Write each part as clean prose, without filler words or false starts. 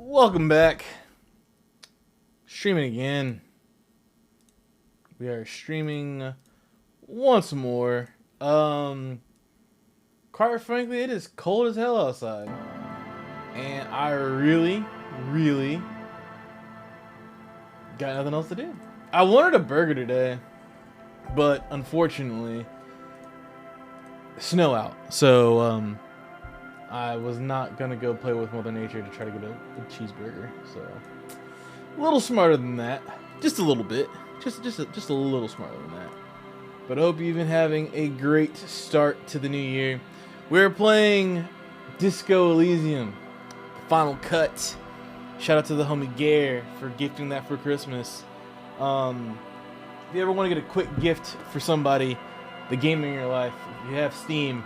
Welcome back. Streaming again. We are streaming once more. Quite frankly, it is cold as hell outside. And I really got nothing else to do. I wanted a burger today, but unfortunately, snow out. So, I was not gonna go play with Mother Nature to try to get a cheeseburger. So, a little smarter than that, just a little bit, just a little smarter than that. But I hope you've been having a great start to the new year. We're playing Disco Elysium, the final cut. Shout out to the homie Gare for gifting that for Christmas. If you ever want to get a quick gift for somebody, the game in your life, if you have Steam,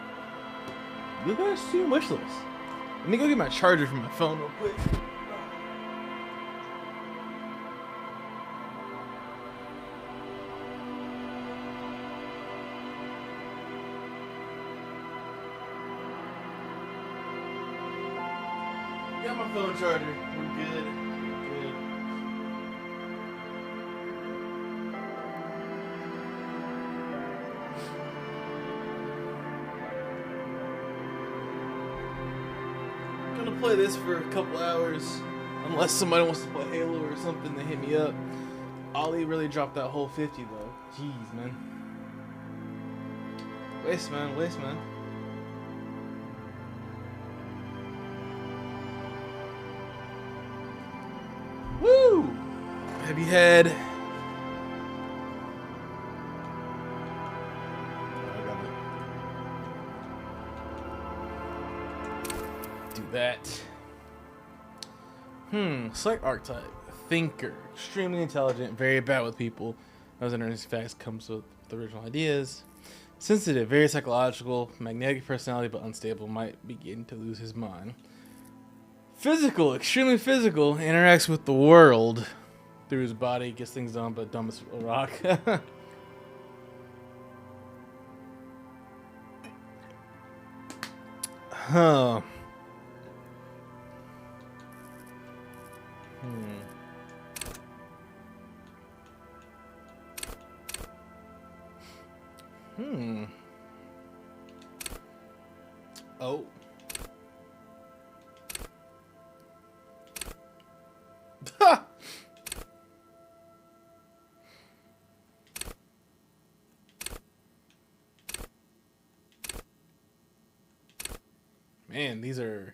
look at our Steam wishlist. Let me go get my charger from my phone real quick. Got my phone charger. We're good. Gonna play this for a couple hours, unless somebody wants to play Halo or something. They hit me up. Ollie really dropped that whole 50 though. Jeez, man. Waste, man. Woo! Have you had? That. Select archetype. Thinker. Extremely intelligent. Very bad with people. Knows interesting facts. Comes with the original ideas. Sensitive. Very psychological. Magnetic personality but unstable. Might begin to lose his mind. Physical. Extremely physical. Interacts with the world through his body. Gets things done but dumb as a rock. Huh. Oh. Ha! Man, these are...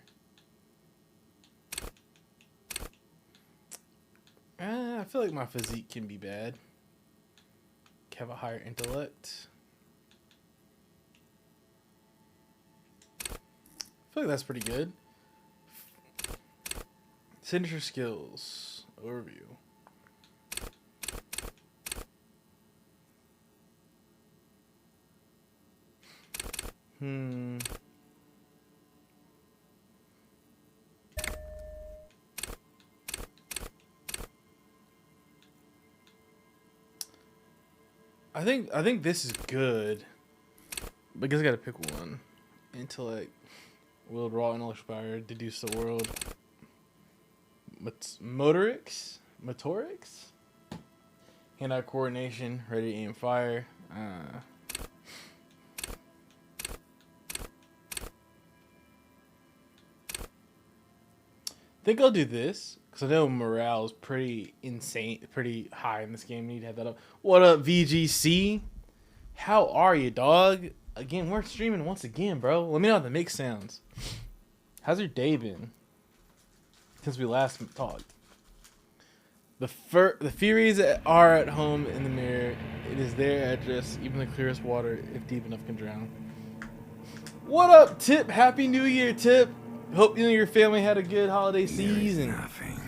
I feel like my physique can be bad. Have a higher intellect. I feel like that's pretty good. Signature skills. Overview. I think this is good. But I guess I gotta pick one. Intellect. Wield raw intellectual power. Deduce the world. Motorics? Hand-eye coordination. Ready, aim, fire. I think I'll do this. Because I know morale is pretty insane. Pretty high in this game. You need to have that up. What up, VGC? How are you, dog? Again, we're streaming once again, bro. Let me know how the mix sounds. How's your day been? Since we last talked. The Furies are at home in the mirror. It is their address. Even the clearest water, if deep enough, can drown. What up, Tip? Happy New Year, Tip. Hope you and your family had a good holiday season. Nothing.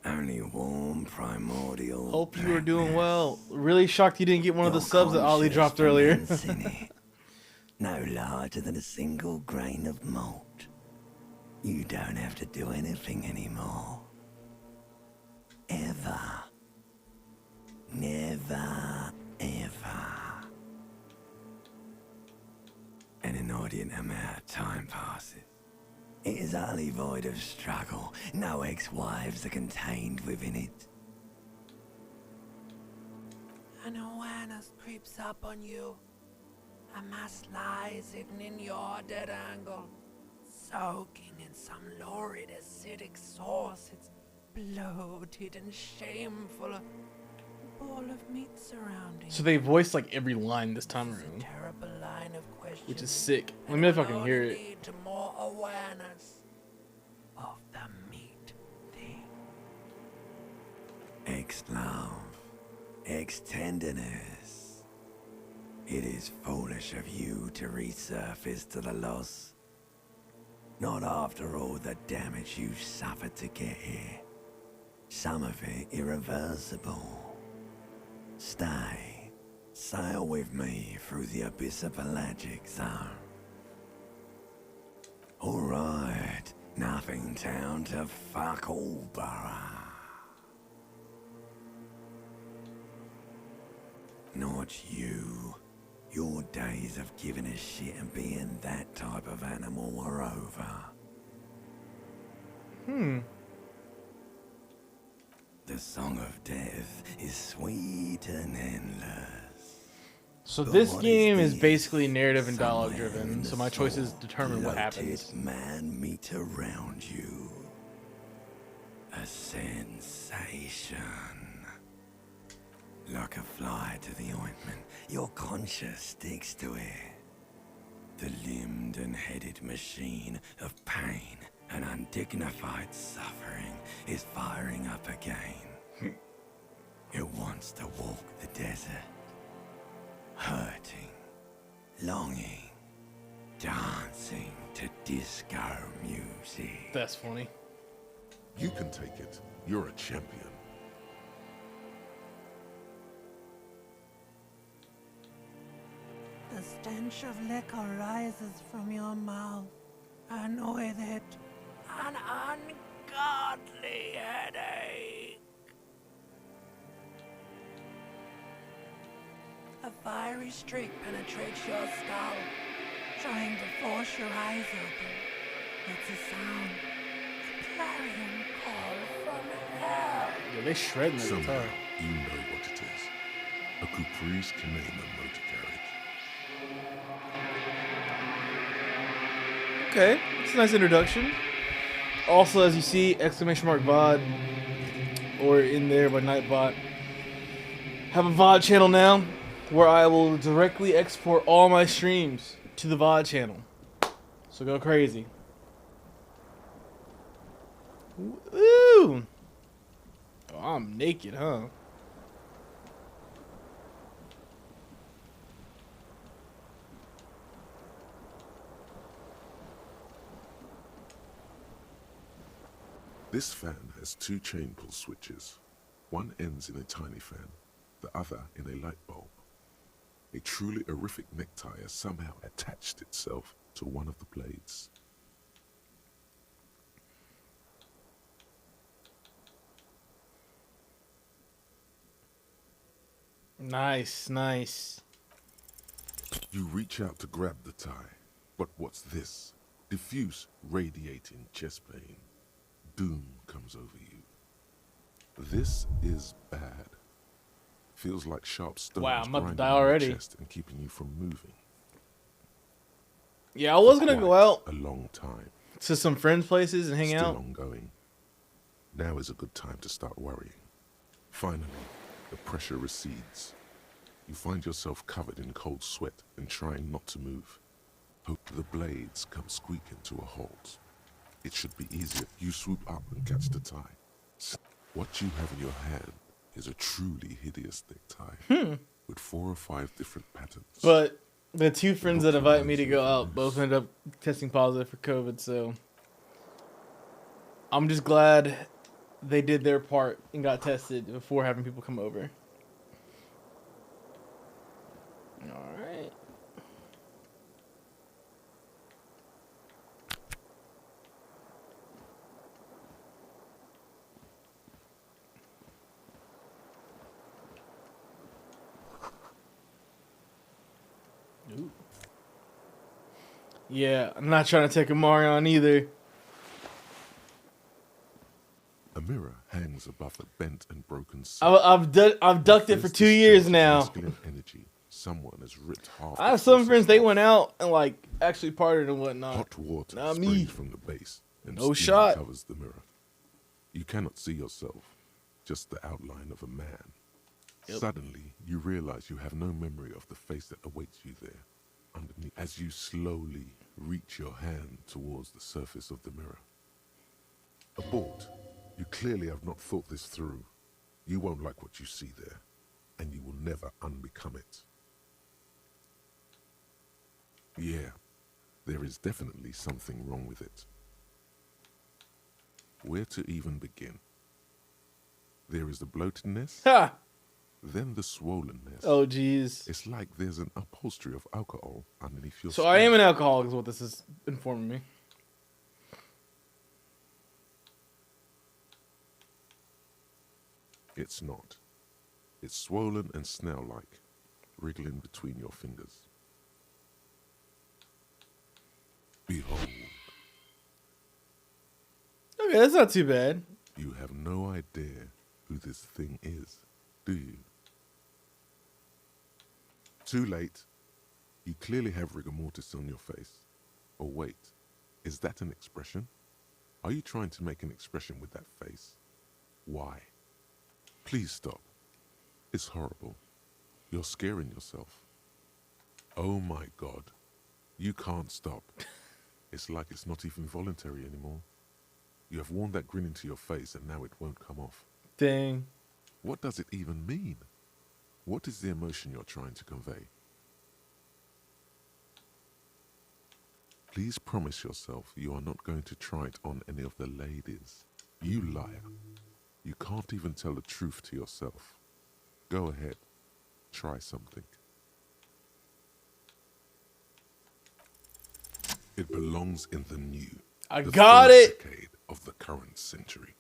Only warm primordial. Hope you are doing well. Really shocked you didn't get one of the subs that Ollie dropped earlier. No larger than a single grain of malt. You don't have to do anything anymore. Ever. Never, ever. An inordinate amount of time passes. It is utterly void of struggle. No ex-wives are contained within it. An awareness creeps up on you. A mass lies hidden in your dead angle, soaking in some lurid acidic sauce. It's bloated and shameful. A ball of meat surrounding. So they voiced like every line this time This is a around, terrible line of questions, which is sick. Let and me know if I will can hear only it. lead to more awareness of the meat thing. Ex-love, ex-tenderness. It is foolish of you to resurface to the loss. Not after all the damage you've suffered to get here. Some of it irreversible. Stay. Sail with me through the abyss of pelagic zone. Alright, nothing town to fuck all borough. Not you. Your days of giving a shit and being that type of animal are over. The song of death is sweet and endless. So But this what game is this? basically narrative and dialogue Somewhere in driven, the so my choices soul, determine what bloated happens. man meet around you. A sensation. Like a fly to the ointment, your conscience sticks to it. The limbed and headed machine of pain and undignified suffering is firing up again. It wants to walk the desert, hurting, longing, dancing to disco music. That's funny. You can take it. You're a champion. The stench of liquor rises from your mouth, and with it, an ungodly headache. A fiery streak penetrates your skull, trying to force your eyes open. It's a sound, a clarion call from hell. Yeah, they shredding the Somehow, guitar. you know what it is. A Caprice Canema motor carriage. Okay, it's a nice introduction. Also, as you see, exclamation mark VOD, or in there by Nightbot, have a VOD channel now, where I will directly export all my streams to the VOD channel. So go crazy. Woo! Oh, I'm naked, huh? This fan has two chain pull switches. One ends in a tiny fan, the other in a light bulb. A truly horrific necktie has somehow attached itself to one of the blades. Nice, nice. You reach out to grab the tie, but what's this? Diffuse, radiating chest pain. Doom comes over you. This is bad. Feels like sharp stones Wow, I'm about to grinding die on your already. chest and keeping you from moving. Yeah, I was For gonna go quite out a long time. to some friends' places and hang Still out. ongoing. Now is a good time to start worrying. Finally, the pressure recedes. You find yourself covered in cold sweat and trying not to move. Hope the blades come squeaking to a halt. It should be easier. You swoop up and catch the tie. What you have in your hand is a truly hideous necktie with 4 or 5 different patterns. But the two friends that Look invite me to reminds go you of out a both moose. ended up testing positive for COVID, so I'm just glad they did their part and got tested before having people come over. Alright. Ooh. Yeah, I'm not trying to take a Marion either. mirror hangs above a bent and broken I've ducked it for First 2 discharge years of now. masculine energy. Someone has ripped half I the have some faucet friends, they off. went out and like actually partied and whatnot. Hot water Not sprays me. from the base and No steam shot. covers the mirror. You cannot see yourself, just the outline of a man. Yep. Suddenly, you realize you have no memory of the face that awaits you there, underneath, as you slowly reach your hand towards the surface of the mirror. Abort. You clearly have not thought this through. You won't like what you see there, and you will never unbecome it. Yeah, there is definitely something wrong with it. Where to even begin? There is the bloatedness, Ha! then the swollenness. Oh jeez. It's like there's an upholstery of alcohol underneath your So skin. I am an alcoholic is what this is informing me. It's not. It's swollen and snail-like, wriggling between your fingers. Behold, Okay, that's not too bad. you have no idea who this thing is, do you? Too late. You clearly have rigor mortis on your face. Oh wait, is that an expression? Are you trying to make an expression with that face? Why? Please stop. It's horrible. You're scaring yourself. Oh my God. You can't stop. It's like it's not even voluntary anymore. You have worn that grin into your face and now it won't come off. Dang. What does it even mean? What is the emotion you're trying to convey? Please promise yourself you are not going to try it on any of the ladies. You liar. You can't even tell the truth to yourself. Go ahead. Try something. It belongs in the new. I the got third it! decade of the current century.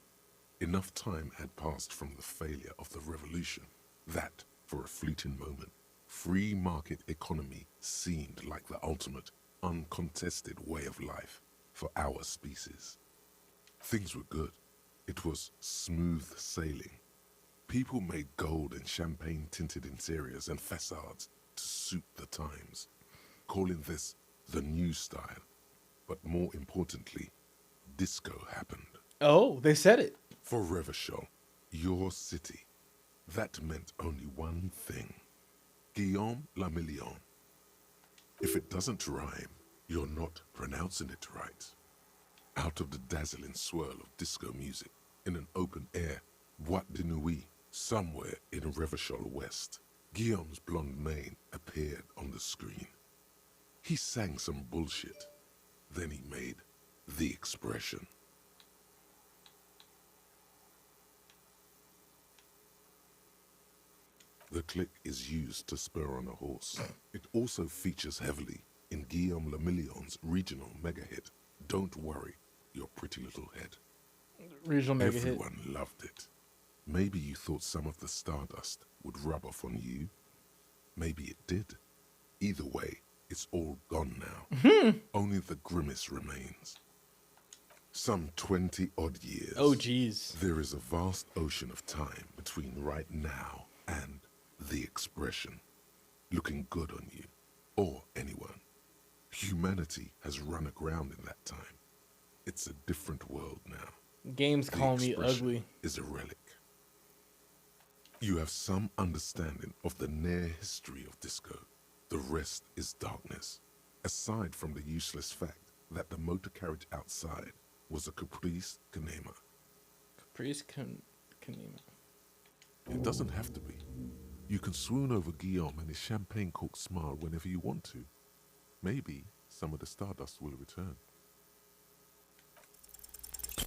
Enough time had passed from the failure of the revolution that, for a fleeting moment, free market economy seemed like the ultimate, uncontested way of life for our species. Things were good. It was smooth sailing. People made gold and champagne-tinted interiors and facades to suit the times, calling this the new style. But more importantly, disco happened. Oh, they said it. For Revachol, your city, that meant only one thing. Guillaume Lamillion. If it doesn't rhyme, you're not pronouncing it right. Out of the dazzling swirl of disco music, in an open-air boîte de nuit, somewhere in Revachol West, Guillaume's blonde mane appeared on the screen. He sang some bullshit. Then he made the expression. The click is used to spur on a horse. It also features heavily in Guillaume Lamillion's regional mega hit, Don't Worry, Your Pretty Little Head. Regional mega hit. Everyone loved it. Maybe you thought some of the stardust would rub off on you. Maybe it did. Either way, it's all gone now. Only the grimace remains. Some 20-odd years. Oh jeez. There is a vast ocean of time between right now and the expression, looking good on you, or anyone. Humanity has run aground in that time. It's a different world now. Game's The calling me expression ugly. is a relic. You have some understanding of the near history of disco. The rest is darkness, aside from the useless fact that the motor carriage outside was a Caprice Canema. Caprice Canema. It doesn't have to be. You can swoon over Guillaume and his champagne-corked smile whenever you want to. Maybe some of the stardust will return.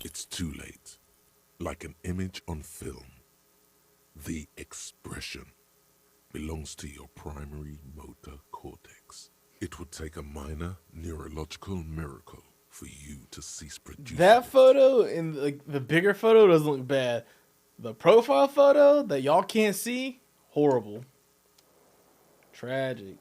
It's too late. Like an image on film. The expression belongs to your primary motor cortex. It would take a minor neurological miracle for you to cease producing That it. photo and like the bigger photo doesn't look bad. The profile photo that y'all can't see, horrible. Tragic.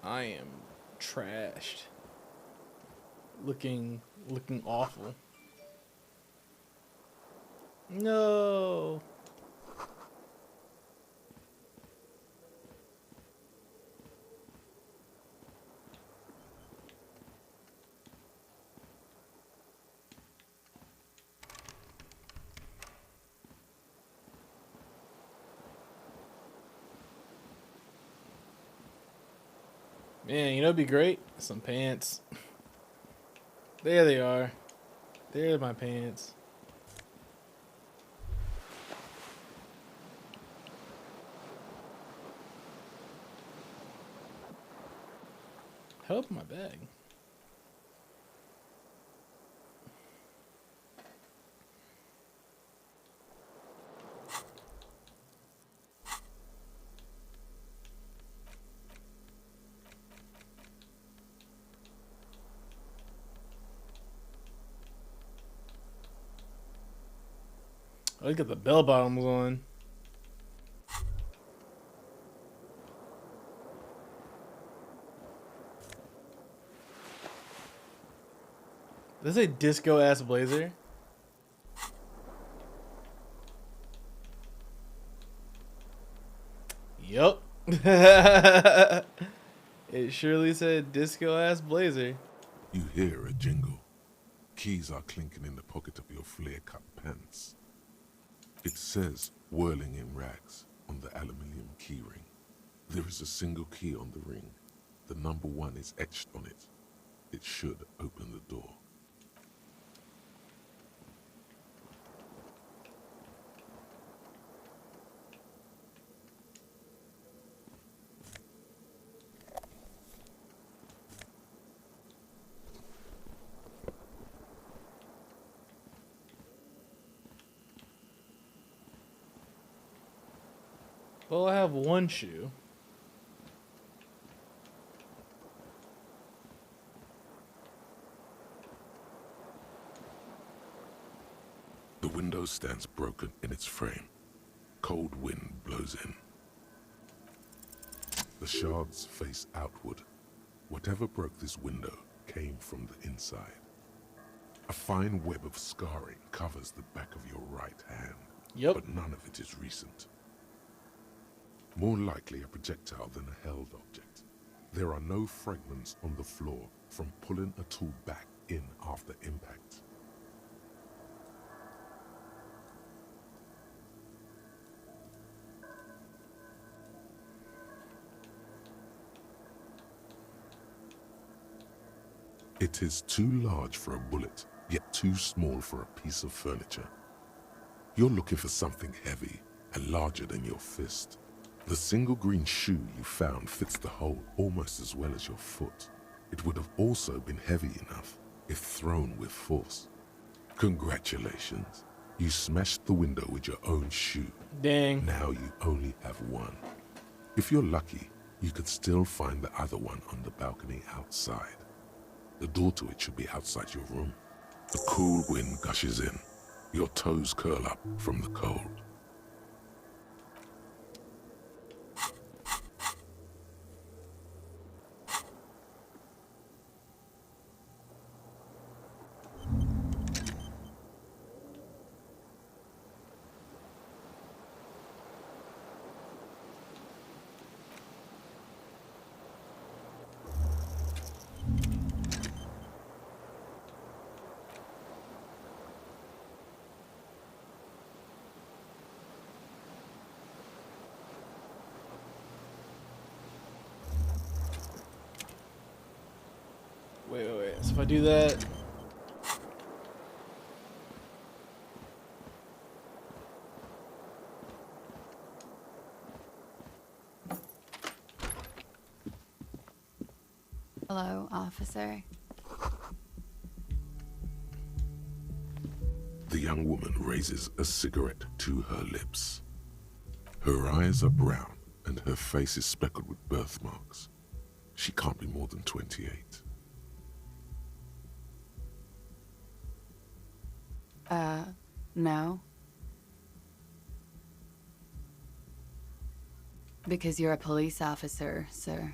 I am trashed. Looking awful. No. Man, you know, it'd be great. Some pants. There they are. There's my pants. Help my bag. Oh, he's got the bell bottoms on. This is a disco ass blazer. Yup. It surely said disco ass blazer. You hear a jingle. Keys are clinking in the pocket of your flare-cut pants. It says, whirling in rags, on the aluminium keyring. There is a single key on the ring. The number 1 is etched on it. It should open the door. Well, I have one shoe. The window stands broken in its frame. Cold wind blows in. The shards face outward. Whatever broke this window came from the inside. A fine web of scarring covers the back of your right hand. Yep. But none of it is recent. More likely a projectile than a held object. There are no fragments on the floor from pulling a tool back in after impact. It is too large for a bullet, yet too small for a piece of furniture. You're looking for something heavy and larger than your fist. The single green shoe you found fits the hole almost as well as your foot. It would have also been heavy enough if thrown with force. Congratulations. You smashed the window with your own shoe. Dang. Now you only have one. If you're lucky, you could still find the other one on the balcony outside. The door to it should be outside your room. The cool wind gushes in. Your toes curl up from the cold. Wait. So if I do that. Hello, officer. The young woman raises a cigarette to her lips. Her eyes are brown and her face is speckled with birthmarks. She can't be more than 28. No. Because you're a police officer, sir.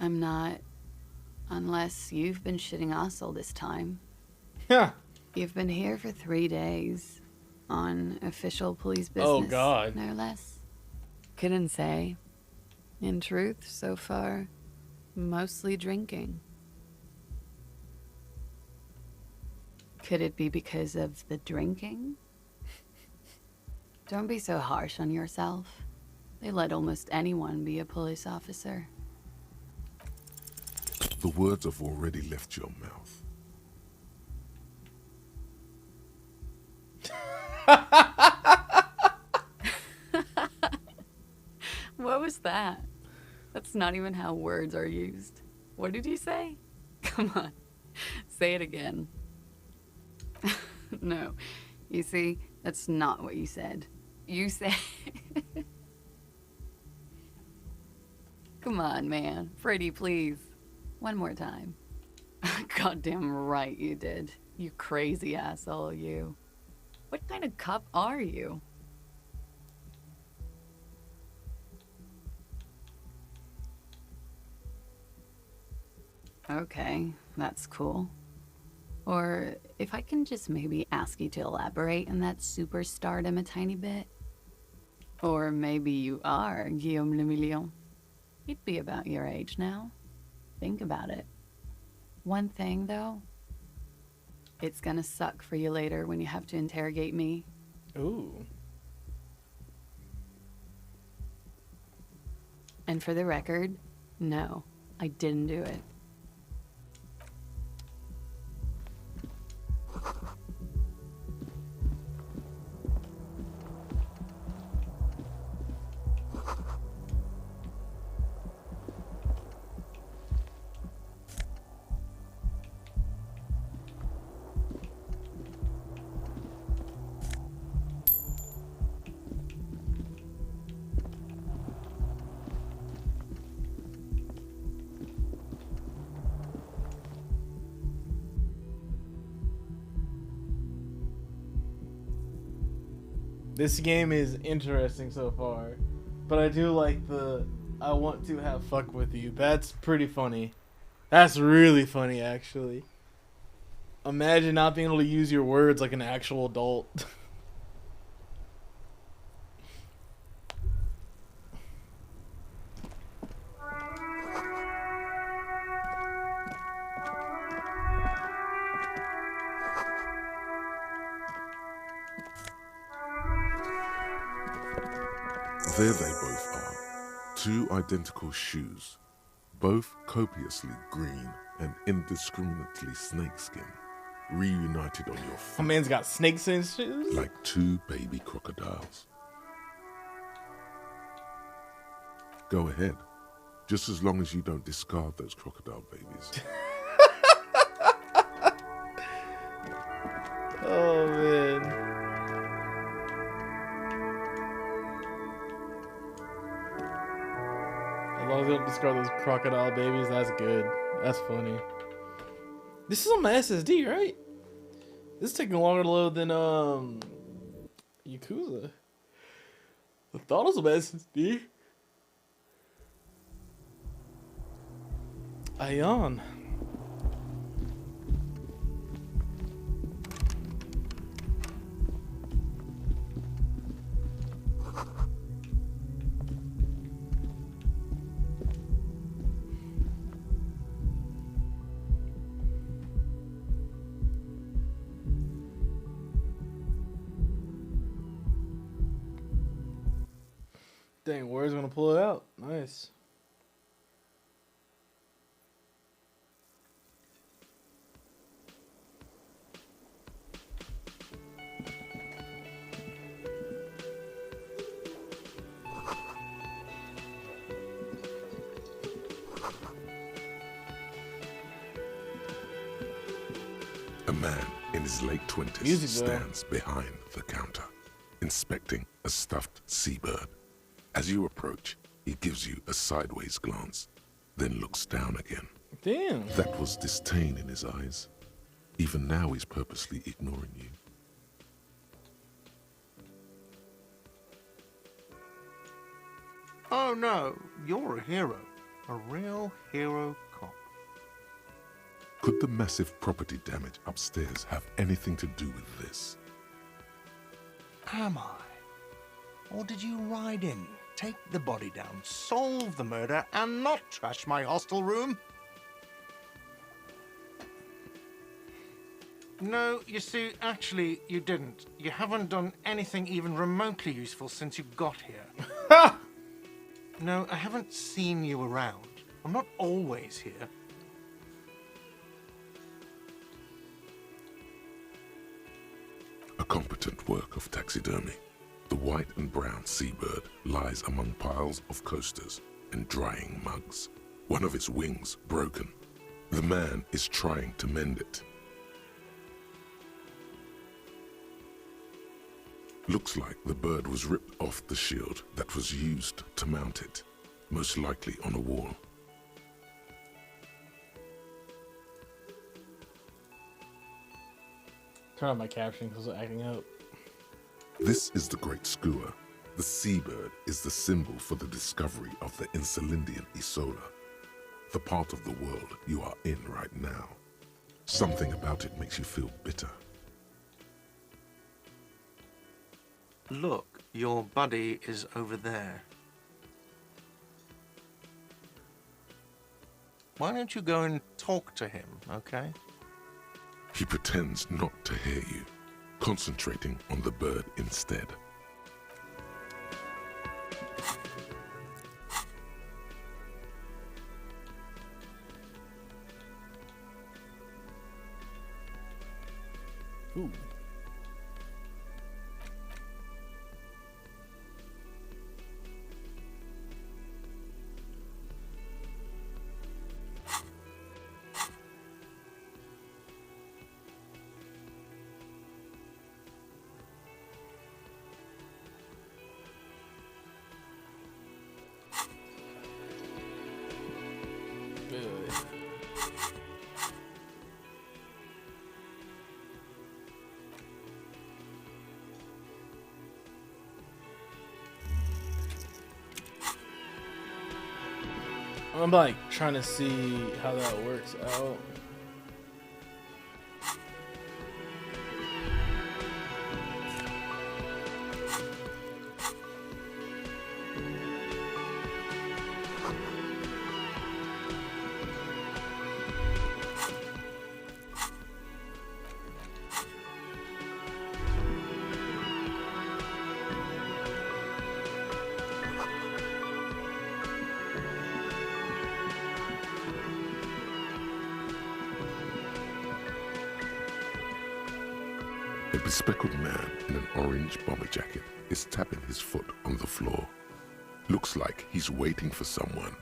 I'm not. Unless you've been shitting us all this time. Yeah. You've been here for 3 days. On official police business. Oh, God. No less. Couldn't say. In truth, so far, mostly drinking. Could it be because of the drinking? Don't be so harsh on yourself. They let almost anyone be a police officer. The words have already left your mouth. What was that? That's not even how words are used. What did you say? Come on, say it again. No, you see, that's not what you said. You said... Come on, man. Freddy, please. One more time. Goddamn right you did. You crazy asshole, you. What kind of cop are you? Okay, that's cool. Or if I can just maybe ask you to elaborate on that superstardom a tiny bit. Or maybe you are Guillaume le Million. You'd be about your age now. Think about it. One thing, though. It's gonna suck for you later when you have to interrogate me. Ooh. And for the record, no, I didn't do it. This game is interesting so far, but I do like the I want to have fuck with you. That's pretty funny. That's really funny, actually. Imagine not being able to use your words like an actual adult. There they both are. Two identical shoes, both copiously green and indiscriminately snakeskin, reunited on your My foot man's got snakes in his shoes. like two baby crocodiles. Go ahead, just as long as you don't discard those crocodile babies. Oh man. As long as they don't discard those crocodile babies, that's good. That's funny. This is on my SSD, right? This is taking longer to load than Yakuza. I thought it was on my SSD. Ion. Dang, where's gonna pull it out? Nice. A man in his late 20s Music, though. stands behind the counter, inspecting a stuffed seabird. As you approach, he gives you a sideways glance, then looks down again. Damn. That was disdain in his eyes. Even now he's purposely ignoring you. Oh no, you're a hero. A real hero cop. Could the massive property damage upstairs have anything to do with this? Am I? Or did you ride in, take the body down, solve the murder, and not trash my hostel room? No, you see, actually, you didn't. You haven't done anything even remotely useful since you got here. No, I haven't seen you around. I'm not always here. A competent work of taxidermy. The white and brown seabird lies among piles of coasters and drying mugs. One of its wings broken. The man is trying to mend it. Looks like the bird was ripped off the shield that was used to mount it, most likely on a wall. Turn on my caption because it's acting up. This is the Great Skua. The seabird is the symbol for the discovery of the Insulindian Isola, the part of the world you are in right now. Something about it makes you feel bitter. Look, your buddy is over there. Why don't you go and talk to him, okay? He pretends not to hear you, concentrating on the bird instead. Ooh. I'm like trying to see how that works out. A bespectacled man in an orange bomber jacket is tapping his foot on the floor. Looks like he's waiting for someone.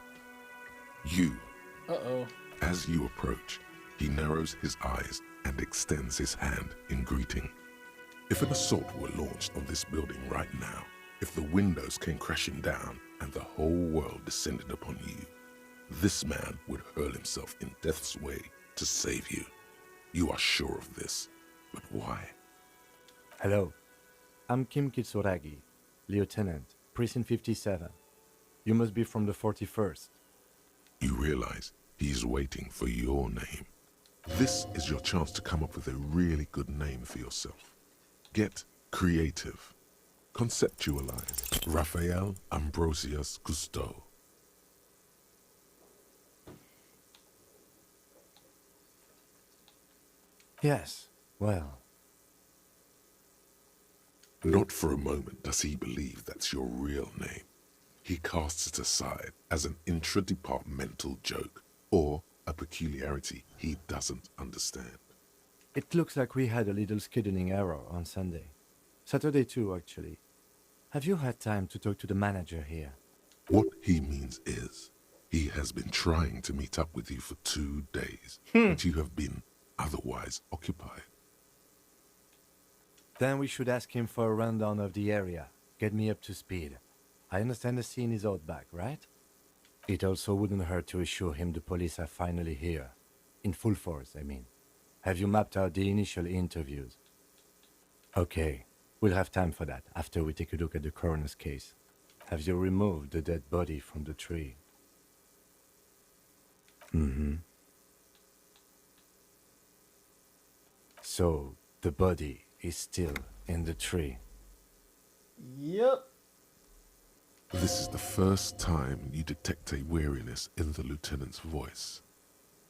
You. Uh-oh. As you approach, he narrows his eyes and extends his hand in greeting. If an assault were launched on this building right now, if the windows came crashing down and the whole world descended upon you, this man would hurl himself in death's way to save you. You are sure of this, but why? Hello, I'm Kim Kitsuragi, Lieutenant, Precinct 57. You must be from the 41st. You realize he's waiting for your name. This is your chance to come up with a really good name for yourself. Get creative. Conceptualize. Raphael Ambrosius Cousteau. Yes, well, Not for a moment does he believe that's your real name. He casts it aside as an intra-departmental joke or a peculiarity he doesn't understand. it looks like we had a little scheduling error on Sunday. Saturday too, actually. Have you had time to talk to the manager here? What he means is, he has been trying to meet up with you for 2 days, but you have been otherwise occupied. Then we should ask him for a rundown of the area. Get me up to speed. I understand the scene is out back, right? It also wouldn't hurt to assure him the police are finally here. In full force, I mean. Have you mapped out the initial interviews? Okay, we'll have time for that after we take a look at the coroner's case. Have you removed the dead body from the tree? Mm-hmm. So, the body is still in the tree. Yep. This is the first time you detect a weariness in the lieutenant's voice.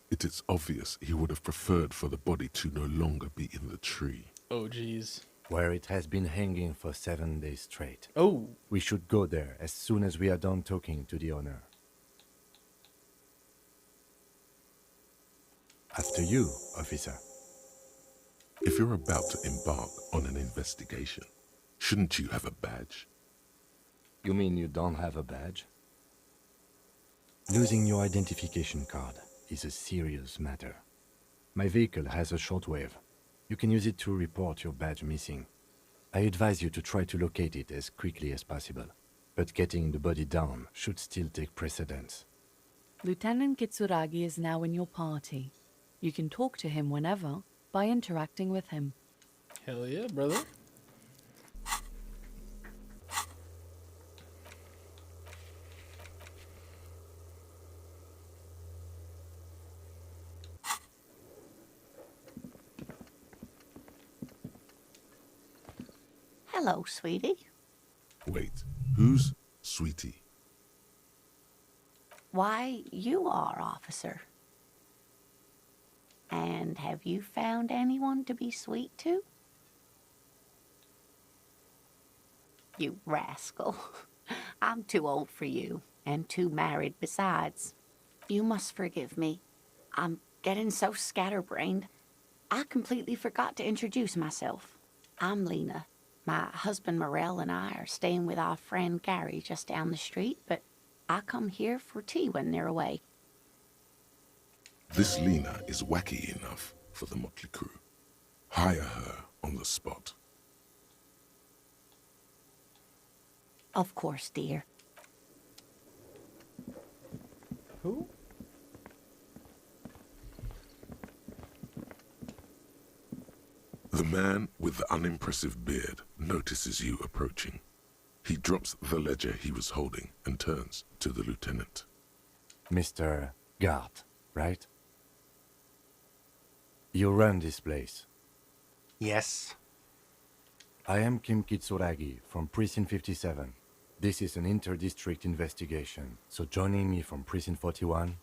It is obvious he would have preferred for the body to no longer be in the tree. Oh, jeez. Where it has been hanging for 7 days straight. Oh. We should go there as soon as we are done talking to the owner. After you, officer. If you're about to embark on an investigation, shouldn't you have a badge? You mean you don't have a badge? Losing your identification card is a serious matter. My vehicle has a shortwave. You can use it to report your badge missing. I advise you to try to locate it as quickly as possible, but getting the body down should still take precedence. Lieutenant Kitsuragi is now in your party. You can talk to him whenever by interacting with him. Hell yeah, brother. Hello, sweetie. Wait, who's Sweetie? Why, you are, officer. And have you found anyone to be sweet to? You rascal. I'm too old for you, and too married besides. You must forgive me. I'm getting so scatterbrained. I completely forgot to introduce myself. I'm Lena. My husband Morel and I are staying with our friend Gary just down the street, but I come here for tea when they're away. This Lena is wacky enough for the motley crew. Hire her on the spot. Of course, dear. Who? The man with the unimpressive beard notices you approaching. He drops the ledger he was holding and turns to the lieutenant. Mr. Gart, right? You run this place. Yes. I am Kim Kitsuragi from Precinct 57. This is an inter-district investigation, so joining me from Precinct 41...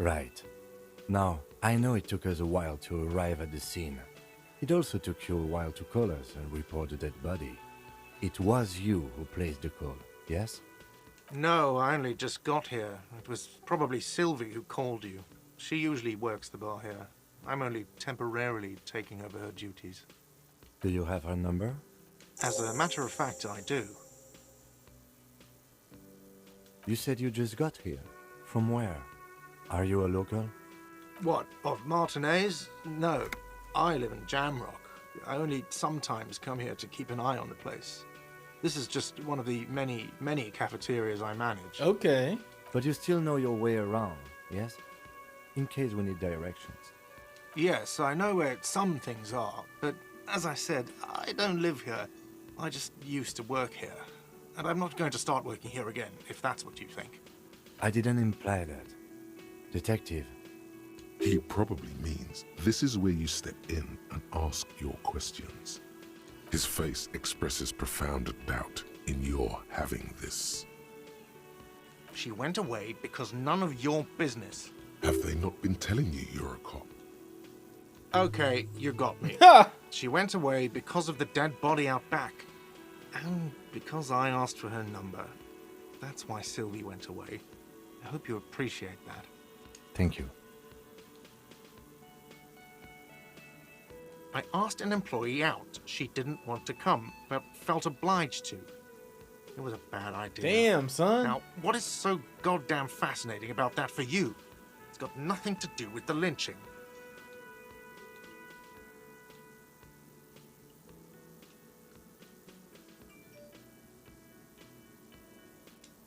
Right. Now, I know it took us a while to arrive at the scene. It also took you a while to call us and report the dead body. It was you who placed the call, yes? No, I only just got here. It was probably Sylvie who called you. She usually works the bar here. I'm only temporarily taking over her duties. Do you have her number? As a matter of fact, I do. You said you just got here. From where? Are you a local? What, of Martinez? No, I live in Jamrock. I only sometimes come here to keep an eye on the place. This is just one of the many, many cafeterias I manage. Okay. But you still know your way around, yes? In case we need directions. Yes, I know where some things are, but as I said, I don't live here. I just used to work here. And I'm not going to start working here again, if that's what you think. I didn't imply that. Detective. He probably means this is where you step in and ask your questions. His face expresses profound doubt in your having this. She went away because none of your business. Have they not been telling you you're a cop? Okay, you got me. She went away because of the dead body out back. And because I asked for her number. That's why Sylvie went away. I hope you appreciate that. Thank you. I asked an employee out. She didn't want to come, but felt obliged to. It was a bad idea. Damn, son. Now, what is so goddamn fascinating about that for you? It's got nothing to do with the lynching.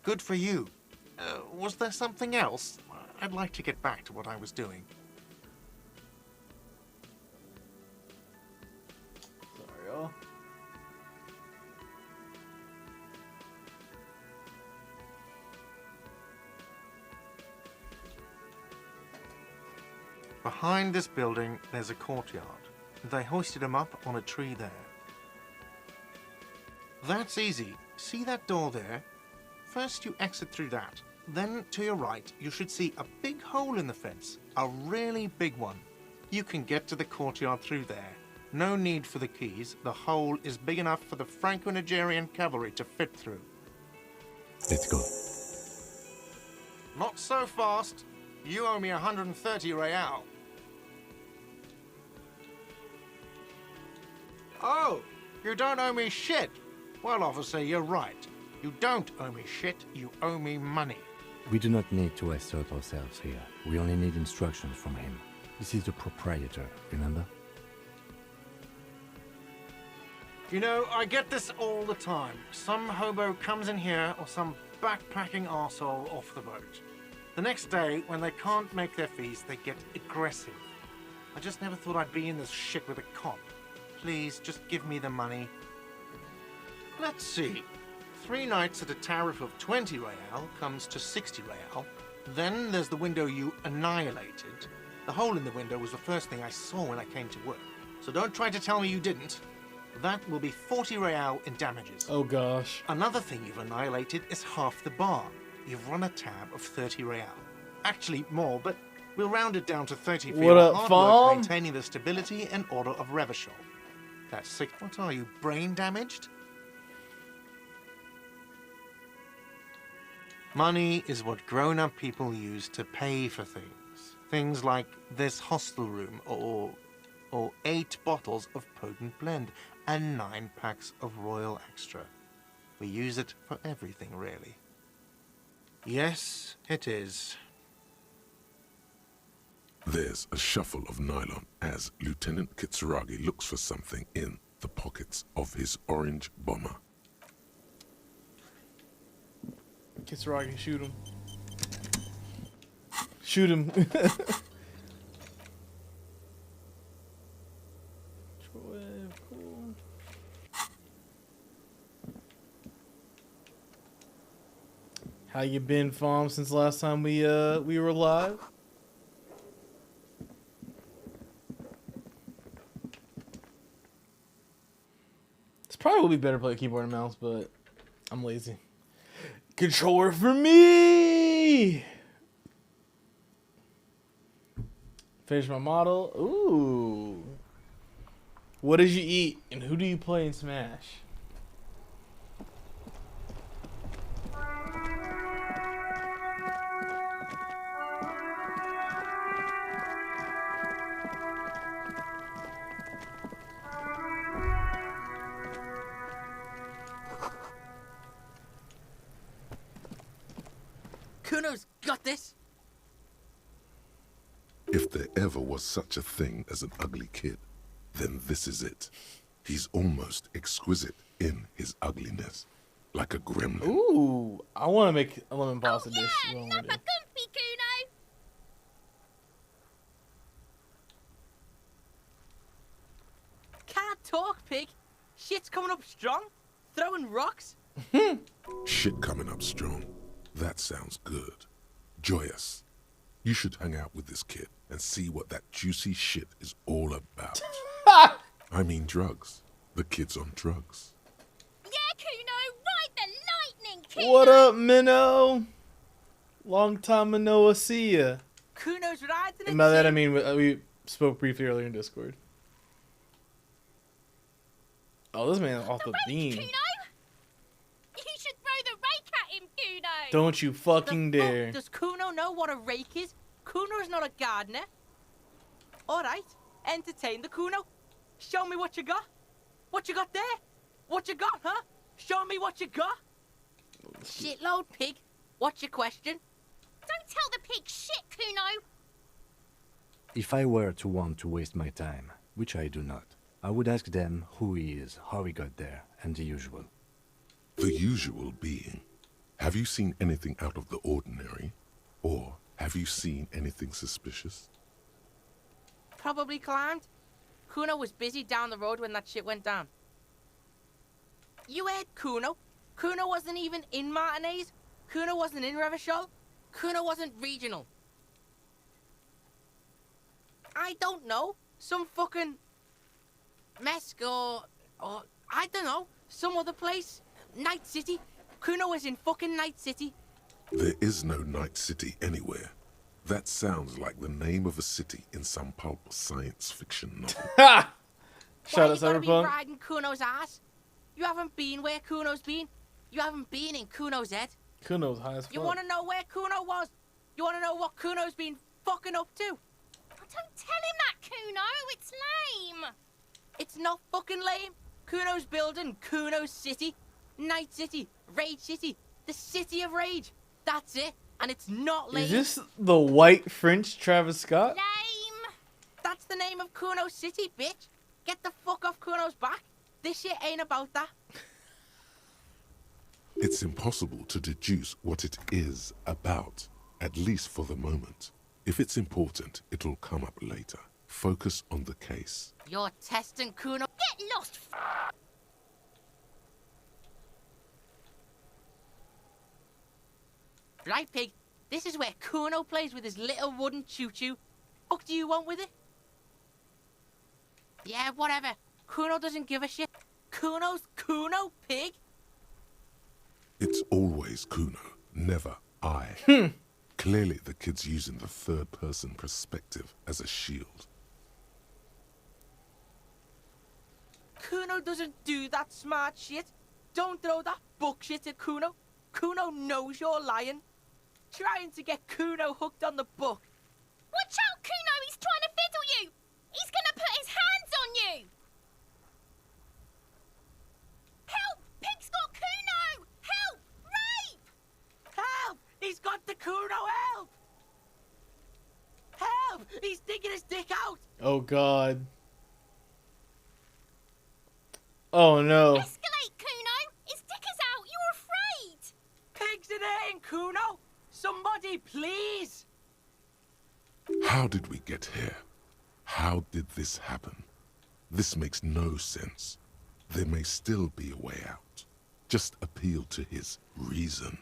Good for you. Was there something else? I'd like to get back to what I was doing. Sorry, y'all. Behind this building, there's a courtyard. They hoisted him up on a tree there. That's easy. See that door there? First you exit through that. Then to your right, you should see a big hole in the fence. A really big one. You can get to the courtyard through there. No need for the keys. The hole is big enough for the Franco-Nigerian cavalry to fit through. Let's go. Not so fast. You owe me 130 real. Oh, you don't owe me shit. Well, officer, you're right. You don't owe me shit. You owe me money. We do not need to assert ourselves here. We only need instructions from him. This is the proprietor, remember? You know, I get this all the time. Some hobo comes in here or some backpacking arsehole off the boat. The next day, when they can't make their fees, they get aggressive. I just never thought I'd be in this shit with a cop. Please, just give me the money. Let's see. 3 nights at a tariff of 20 real comes to 60 real. Then there's the window you annihilated. The hole in the window was the first thing I saw when I came to work. So don't try to tell me you didn't. That will be 40 real in damages. Oh gosh. Another thing you've annihilated is half the bar. You've run a tab of 30 real. Actually more, but we'll round it down to 30 for What your up, hard Fom? work maintaining the stability and order of Revachol. That's 6. What are you, brain damaged? Money is what grown-up people use to pay for things. Things like this hostel room or 8 bottles of potent blend and 9 packs of Royal Extra. We use it for everything, really. Yes, it is. There's a shuffle of nylon as Lieutenant Kitsuragi looks for something in the pockets of his orange bomber. Kitsuragi, shoot him. Shoot him. Cool. How you been, Fom, since last time we were live? It's probably will be better to play keyboard and mouse, but I'm lazy. Controller for me! Finish my model. Ooh. What did you eat, and who do you play in Smash? Kuno's got this. If there ever was such a thing as an ugly kid, then this is it. He's almost exquisite in his ugliness, like a gremlin. Ooh, I want to make a lemon pasta dish. What I wanna do. Comfy, Kuno. Can't talk, pig. Shit's coming up strong. Throwing rocks. Shit coming up strong. That sounds good. Joyous. You should hang out with this kid and see what that juicy shit is all about. I mean drugs. The kid's on drugs. Yeah, Kuno. Ride the lightning, Kuno. What up, Minnow? Long time Minnow, see ya. Kuno's riding it. And by that I mean we spoke briefly earlier in Discord. Oh, this man off the beam. Kuno. You should throw the rake at him, Kuno. Don't you fucking The fuck dare. Does Kuno know what a rake is? Kuno's not a gardener. All right, entertain the Kuno. Show me what you got. What you got there? What you got, huh? Show me what you got. Shitload, pig. What's your question? Don't tell the pig shit, Kuno. If I were to want to waste my time, which I do not, I would ask them who he is, how he got there, and the usual. The usual being, have you seen anything out of the ordinary? Or have you seen anything suspicious? Probably climbed. Kuno was busy down the road when that shit went down. You heard Kuno. Kuno wasn't even in Martinez. Kuno wasn't in Revachol. Kuno wasn't regional. I don't know. Some fucking Mesk or I don't know. Some other place. Night City. Kuno is in fucking Night City. There is no Night City anywhere. That sounds like the name of a city in some pulp science fiction novel. Ha! Why Shout out you gotta be Cyberpunk. riding Kuno's ass? You haven't been where Kuno's been. You haven't been in Kuno's head. Kuno's high as fuck. You wanna know where Kuno was? You wanna know what Kuno's been fucking up to? Oh, don't tell him that, Kuno. It's lame. It's not fucking lame. Kuno's building Kuno's City. Night City. Rage City. The City of Rage. That's it. And it's not lame. Is this the white French Travis Scott? Lame. That's the name of Kuno's City, bitch. Get the fuck off Kuno's back. This shit ain't about that. It's impossible to deduce what it is about, at least for the moment. If it's important, it'll come up later. Focus on the case. You're testing Kuno. Get lost. Right, pig. This is where Kuno plays with his little wooden choo-choo. Fuck do you want with it? Yeah, whatever. Kuno doesn't give a shit. Kuno's Kuno, pig. It's always Kuno, never I. Clearly the kid's using the third-person perspective as a shield. Kuno doesn't do that smart shit. Don't throw that book shit at Kuno. Kuno knows you're lying. Trying to get Kuno hooked on the book. Watch out, Kuno. He's trying to fiddle you. He's gonna put his hands on you. Help! Pig's got Kuno. Help! Rape! Help! He's got the Kuno, help! Help! He's digging his dick out! Oh god. Oh no. Escalate, Kuno. His dick is out. You're afraid. Pigs in here in Kuno! Somebody, please! How did we get here? How did this happen? This makes no sense. There may still be a way out. Just appeal to his reason.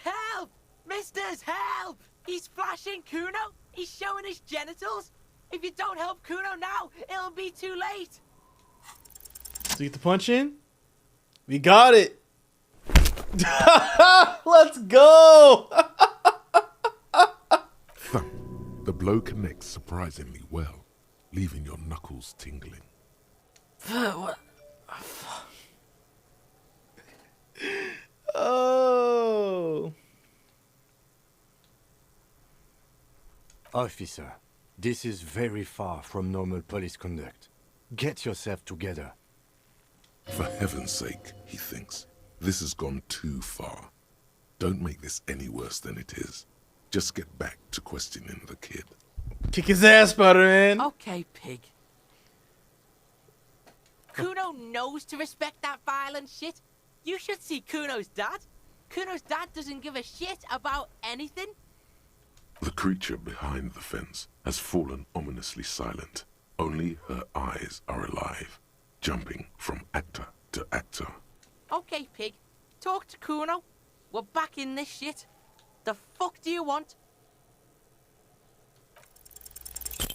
Help! Misters, help! He's flashing Kuno! He's showing his genitals! If you don't help Kuno now, it'll be too late! So you get the punch in? We got it! Let's go! Thump. The blow connects surprisingly well, leaving your knuckles tingling. What? Oh. Officer, this is very far from normal police conduct. Get yourself together. For heaven's sake, he thinks. This has gone too far. Don't make this any worse than it is. Just get back to questioning the kid. Kick his ass, Spider-Man. Okay, pig. Kuno knows to respect that violent shit. You should see Kuno's dad. Kuno's dad doesn't give a shit about anything. The creature behind the fence has fallen ominously silent. Only her eyes are alive, jumping from actor to actor. Okay, pig. Talk to Kuno. We're back in this shit. The fuck do you want?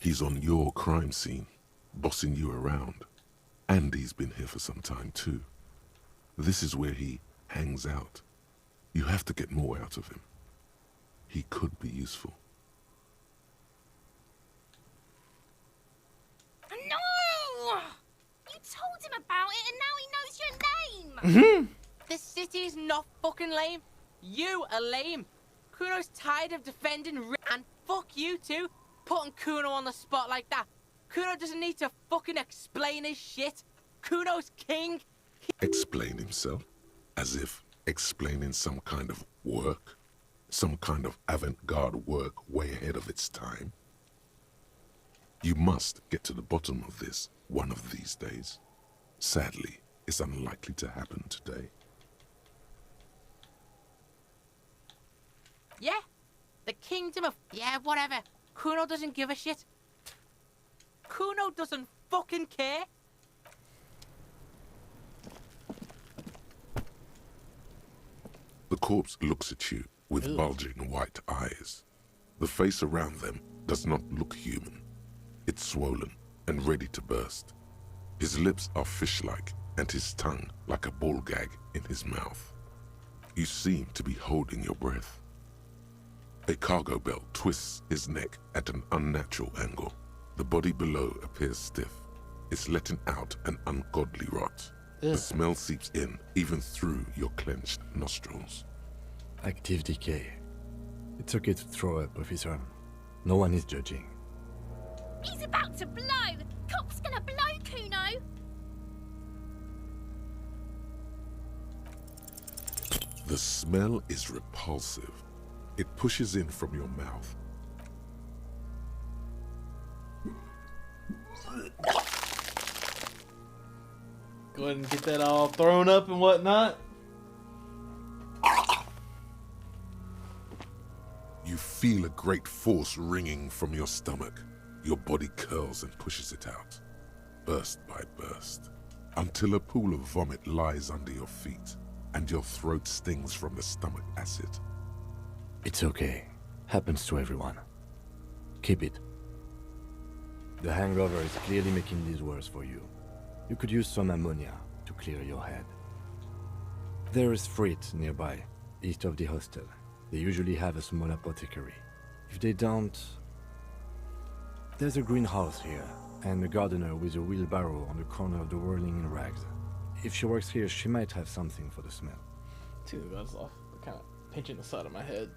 He's on your crime scene, bossing you around. And he's been here for some time too. This is where he hangs out. You have to get more out of him. He could be useful. No! You told him about it and now he knows your name. This city's not fucking lame. You are lame. Kuno's tired of defending and fuck you too, putting Kuno on the spot like that. Kuno doesn't need to fucking explain his shit. Kuno's king. Explain himself? As if explaining some kind of work? Some kind of avant-garde work way ahead of its time? You must get to the bottom of this one of these days. Sadly, it's unlikely to happen today. Yeah, the kingdom of... Yeah, whatever. Kuno doesn't give a shit. Kuno doesn't fucking care. The corpse looks at you, with Ew. bulging white eyes. The face around them does not look human. It's swollen and ready to burst. His lips are fish-like and his tongue like a ball gag in his mouth. You seem to be holding your breath. A cargo belt twists his neck at an unnatural angle. The body below appears stiff. It's letting out an ungodly rot. Ugh. The smell seeps in even through your clenched nostrils. Active decay. It's okay to throw up, officer. No one is judging. He's about to blow! Cop's gonna blow, Kuno! The smell is repulsive. It pushes in from your mouth. Go ahead and get that all thrown up and whatnot. You feel a great force ringing from your stomach. Your body curls and pushes it out, burst by burst, until a pool of vomit lies under your feet, and your throat stings from the stomach acid. It's okay. Happens to everyone. Keep it. The hangover is clearly making this worse for you. You could use some ammonia to clear your head. There is Frit nearby, east of the hostel. They usually have a small apothecary. If they don't... There's a greenhouse here, and a gardener with a wheelbarrow on the corner of the whirling in rags. If she works here, she might have something for the smell. Take the gloves off. They're kind of pinching the side of my head.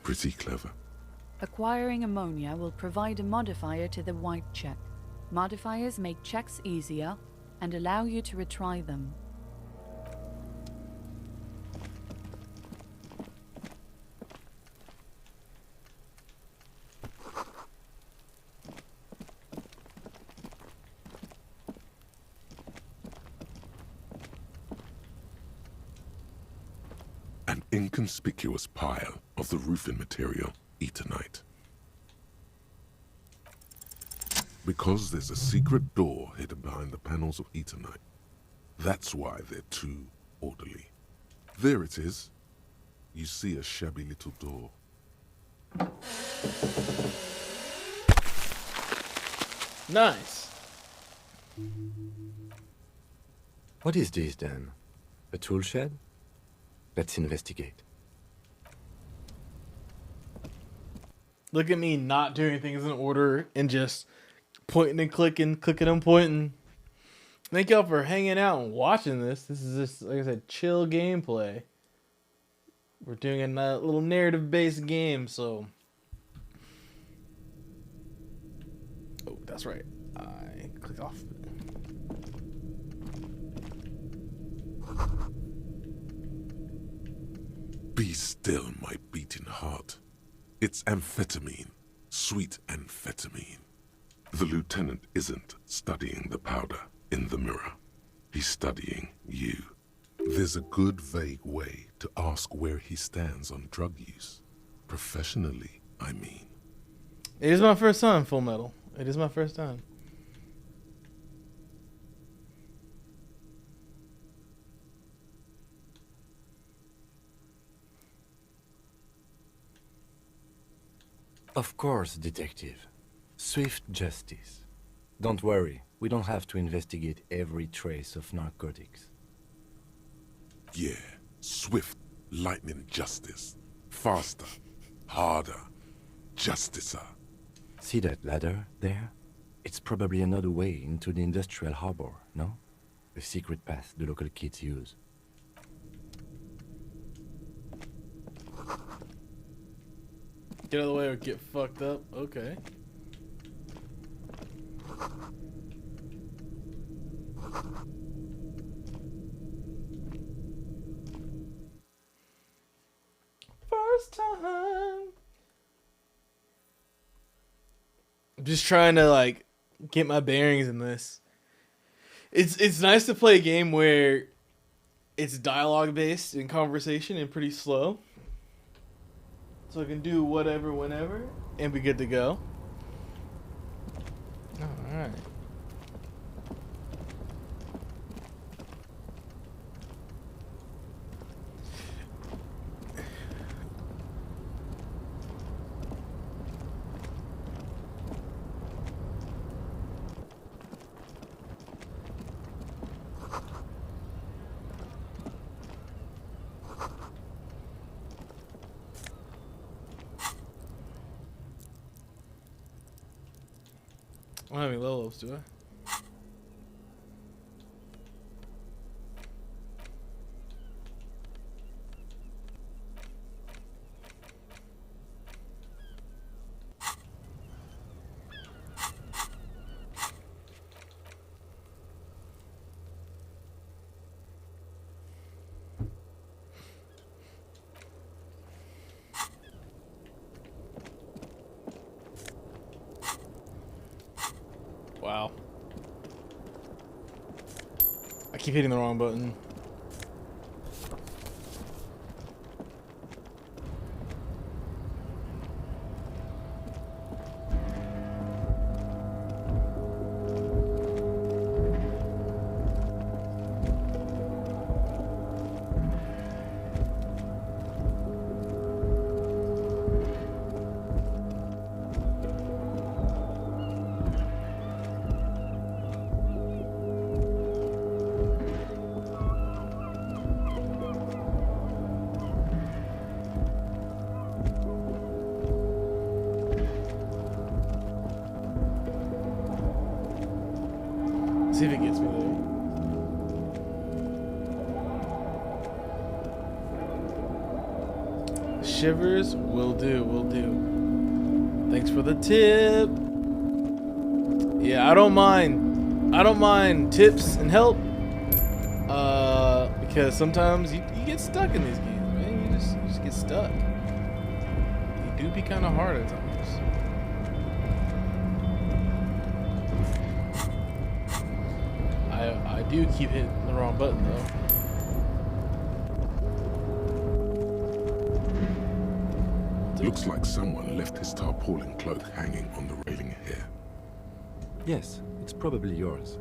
Pretty clever. Acquiring ammonia will provide a modifier to the white check. Modifiers make checks easier and allow you to retry them. An inconspicuous pile of the roofing material, Eternite. Because there's a secret door hidden behind the panels of Eternite. That's why they're too orderly. There it is. You see a shabby little door. Nice. What is this then? A tool shed? Let's investigate. Look at me not doing things in order and just pointing and clicking and pointing. Thank y'all for hanging out and watching this. This is just, like I said, chill gameplay. We're doing a little narrative-based game, so... Oh, that's right. I click off. Be still, my beating heart. It's amphetamine. Sweet amphetamine. The lieutenant isn't studying the powder in the mirror. He's studying you. There's a good vague way to ask where he stands on drug use. Professionally, I mean. It is my first time, Full Metal. It is my first time. Of course, detective. Swift justice. Don't worry, we don't have to investigate every trace of narcotics. Yeah, swift, lightning justice. Faster, harder, justicer. See that ladder there? It's probably another way into the industrial harbor, no? A secret path the local kids use. Get out of the way or get fucked up. Okay. First time. I'm just trying to like get my bearings in this. It's nice to play a game where it's dialogue based and conversation and pretty slow. So I can do whatever, whenever, and be good to go. Alright. I don't have any level ups, do I? Wow. I keep hitting the wrong button. See if it gets me there. Shivers will do, will do. Thanks for the tip. Yeah, I don't mind. I don't mind tips and help. Because sometimes you get stuck in these games, man. You just get stuck. They do be kind of hard at times. I do keep hitting the wrong button though. Looks like someone left his tarpaulin cloak hanging on the railing here. Yes, it's probably yours.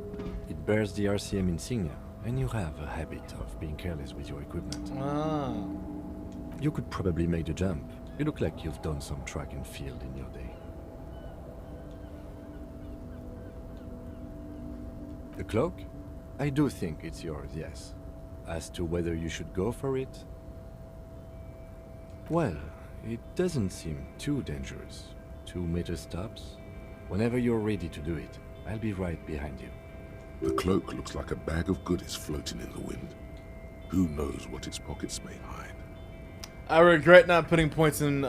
It bears the RCM insignia, and you have a habit of being careless with your equipment. Ah. You could probably make the jump. You look like you've done some track and field in your day. The cloak? I do think it's yours, yes. As to whether you should go for it? Well, it doesn't seem too dangerous. 2-meter stops. Whenever you're ready to do it, I'll be right behind you. The cloak looks like a bag of goodies floating in the wind. Who knows what its pockets may hide? I regret not putting points in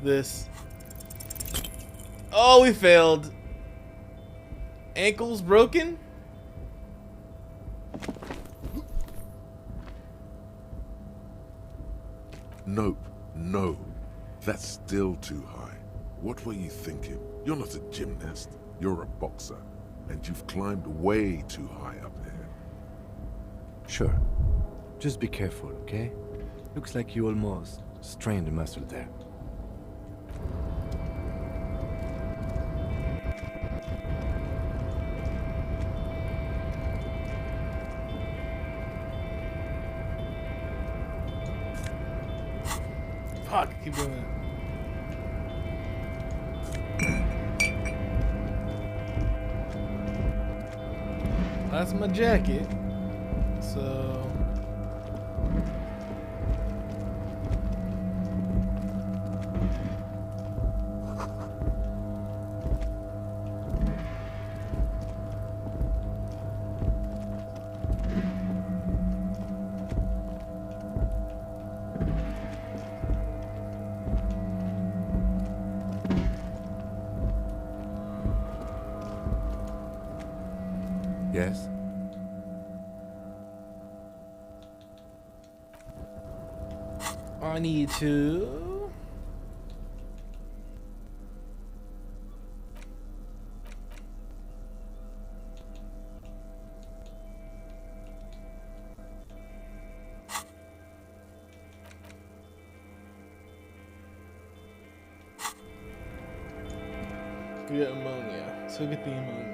this. Oh, we failed. Ankles broken? Nope, no. That's still too high. What were you thinking? You're not a gymnast. You're a boxer. And you've climbed way too high up there. Sure. Just be careful, okay? Looks like you almost strained a muscle there. Fuck, keep doing that. That's my jacket. So Yes? I need to. Get ammonia. So get the ammonia.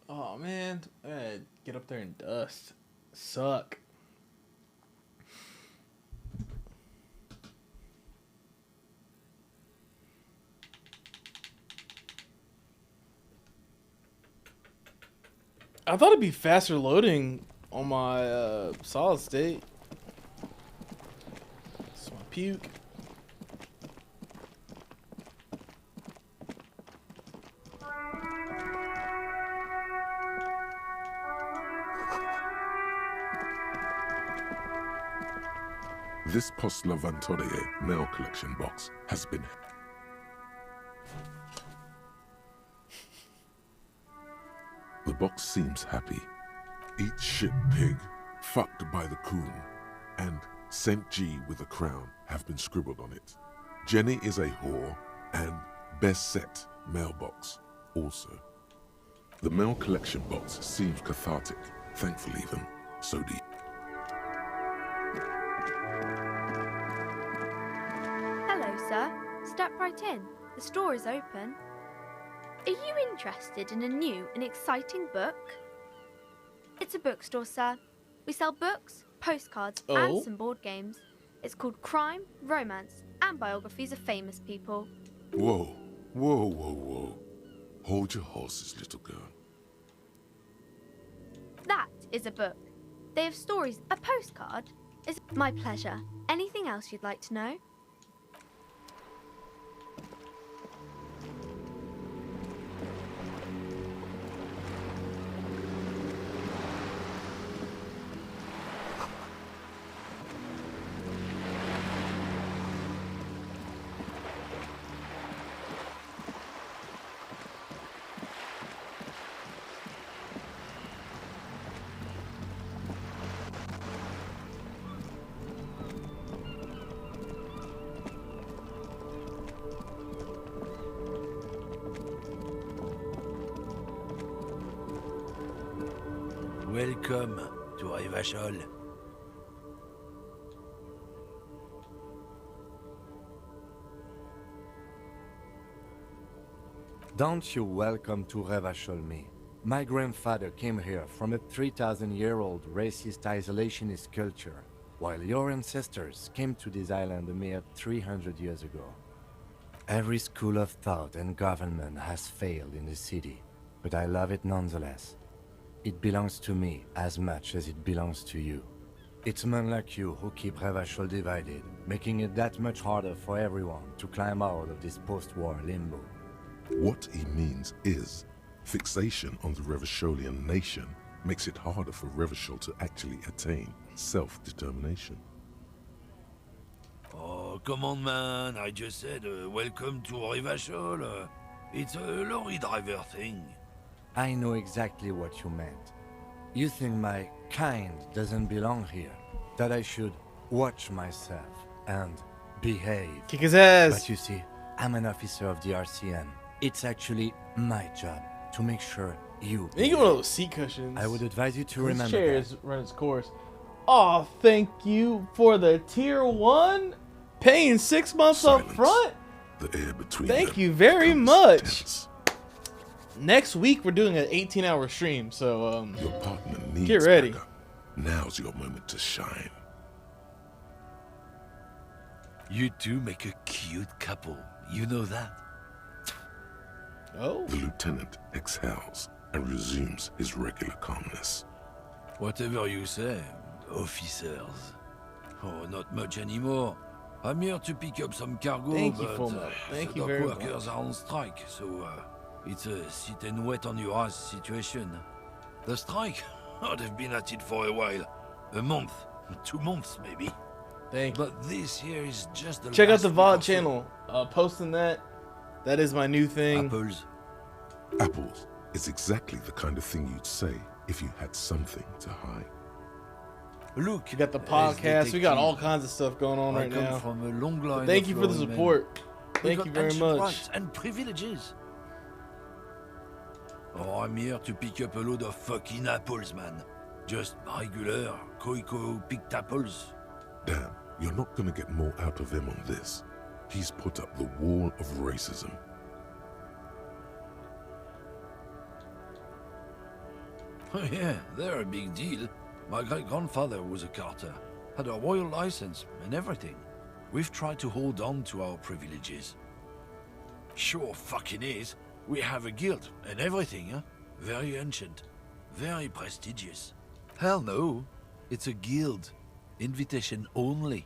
Oh man, I gotta get up there and dust. Suck. I thought it'd be faster loading on my solid state. It's my puke. This Post Levantorie mail collection box has been... The box seems happy. Eat shit pig, fucked by the coon, and St. G with a crown have been scribbled on it. Jenny is a whore, and best set mailbox also. The mail collection box seems cathartic, thankful even, so deep. Hello, sir. Step right in. The store is open. Are you interested in a new and exciting book? It's a bookstore, sir. We sell books, postcards, and some board games. It's called Crime, Romance, and Biographies of Famous People. Whoa, whoa, whoa, whoa. Hold your horses, little girl. That is a book. They have stories. A postcard is my pleasure. Anything else you'd like to know? Welcome to Revachol. Don't you welcome to Revachol me. My grandfather came here from a 3,000-year-old racist isolationist culture, while your ancestors came to this island a mere 300 years ago. Every school of thought and government has failed in the city, but I love it nonetheless. It belongs to me as much as it belongs to you. It's men like you who keep Revachol divided, making it that much harder for everyone to climb out of this post-war limbo. What he means is, fixation on the Revacholian nation makes it harder for Revachol to actually attain self-determination. Oh, come on, man. I just said, welcome to Revachol. It's a lorry driver thing. I know exactly what you meant. You think my kind doesn't belong here, that I should watch myself and behave. Kick his ass! But you see, I'm an officer of the RCN. It's actually my job to make sure you... You get one of those seat cushions. I would advise you to This remember chair that. has run its course. Oh, thank you for the tier 1, paying 6 months up front. The air between Thank them you very becomes much. tense. Next week we're doing an 18-hour stream, so Your partner needs get ready. backup. Now's your moment to shine. You two make a cute couple. You know that? Oh. The lieutenant exhales and resumes his regular calmness. Whatever you say, officers. Oh, not much anymore. I'm here to pick up some cargo, Thank you, but Fulma. Thank the you dock very workers much. are on strike, so it's a sit and wait on your ass situation. The strike? Oh, they've been at it for a while. A month, 2 months maybe. Thank you. But this here is just the Check out last the week VOD or so. channel. Posting that. That is my new thing. Apples. Apples is exactly the kind of thing you'd say if you had something to hide. Look, We got the as podcast. We got detective, all kinds of stuff going on I right come now. from a long line Thank of you for the lawmen. support. We Thank got you very ancient much. rights and privileges. Oh, I'm here to pick up a load of fucking apples, man. Just regular, Koiko-picked apples. Damn, you're not gonna get more out of him on this. He's put up the wall of racism. Oh yeah, they're a big deal. My great-grandfather was a carter, had a royal license and everything. We've tried to hold on to our privileges. Sure fucking is. We have a guild and everything, huh? Very ancient. Very prestigious. Hell no. It's a guild. Invitation only.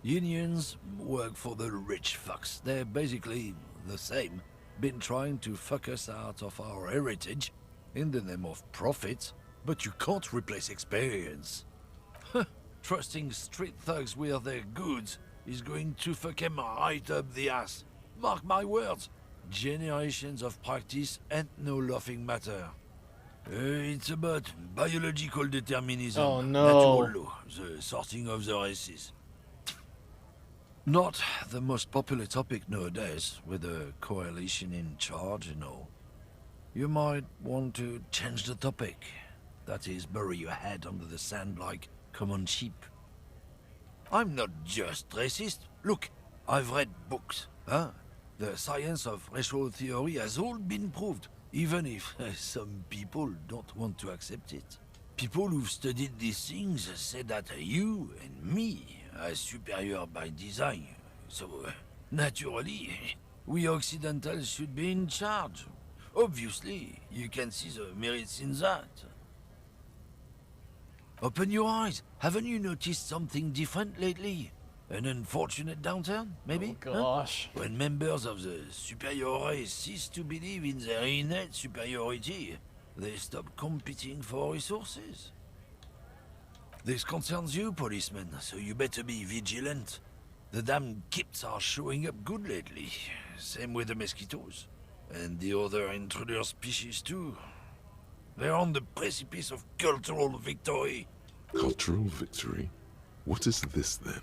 Unions work for the rich fucks. They're basically the same. Been trying to fuck us out of our heritage in the name of profit, but you can't replace experience. Trusting street thugs with their goods is going to fuck them right up the ass. Mark my words. Generations of practice ain't no laughing matter. It's about biological determinism. Oh, no. Natural law, the sorting of the races. Not the most popular topic nowadays, with a coalition in charge and all. You might want to change the topic. That is, bury your head under the sand like common sheep. I'm not just racist. Look, I've read books, huh? The science of racial theory has all been proved, even if some people don't want to accept it. People who've studied these things say that you and me are superior by design. So, naturally, we Occidentals should be in charge. Obviously, you can see the merits in that. Open your eyes. Haven't you noticed something different lately? An unfortunate downturn, maybe? Oh, gosh. Huh? When members of the superior race cease to believe in their innate superiority, they stop competing for resources. This concerns you, policeman, so you better be vigilant. The damn kips are showing up good lately. Same with the mosquitoes. And the other intruder species too. They're on the precipice of cultural victory. Cultural victory? What is this then?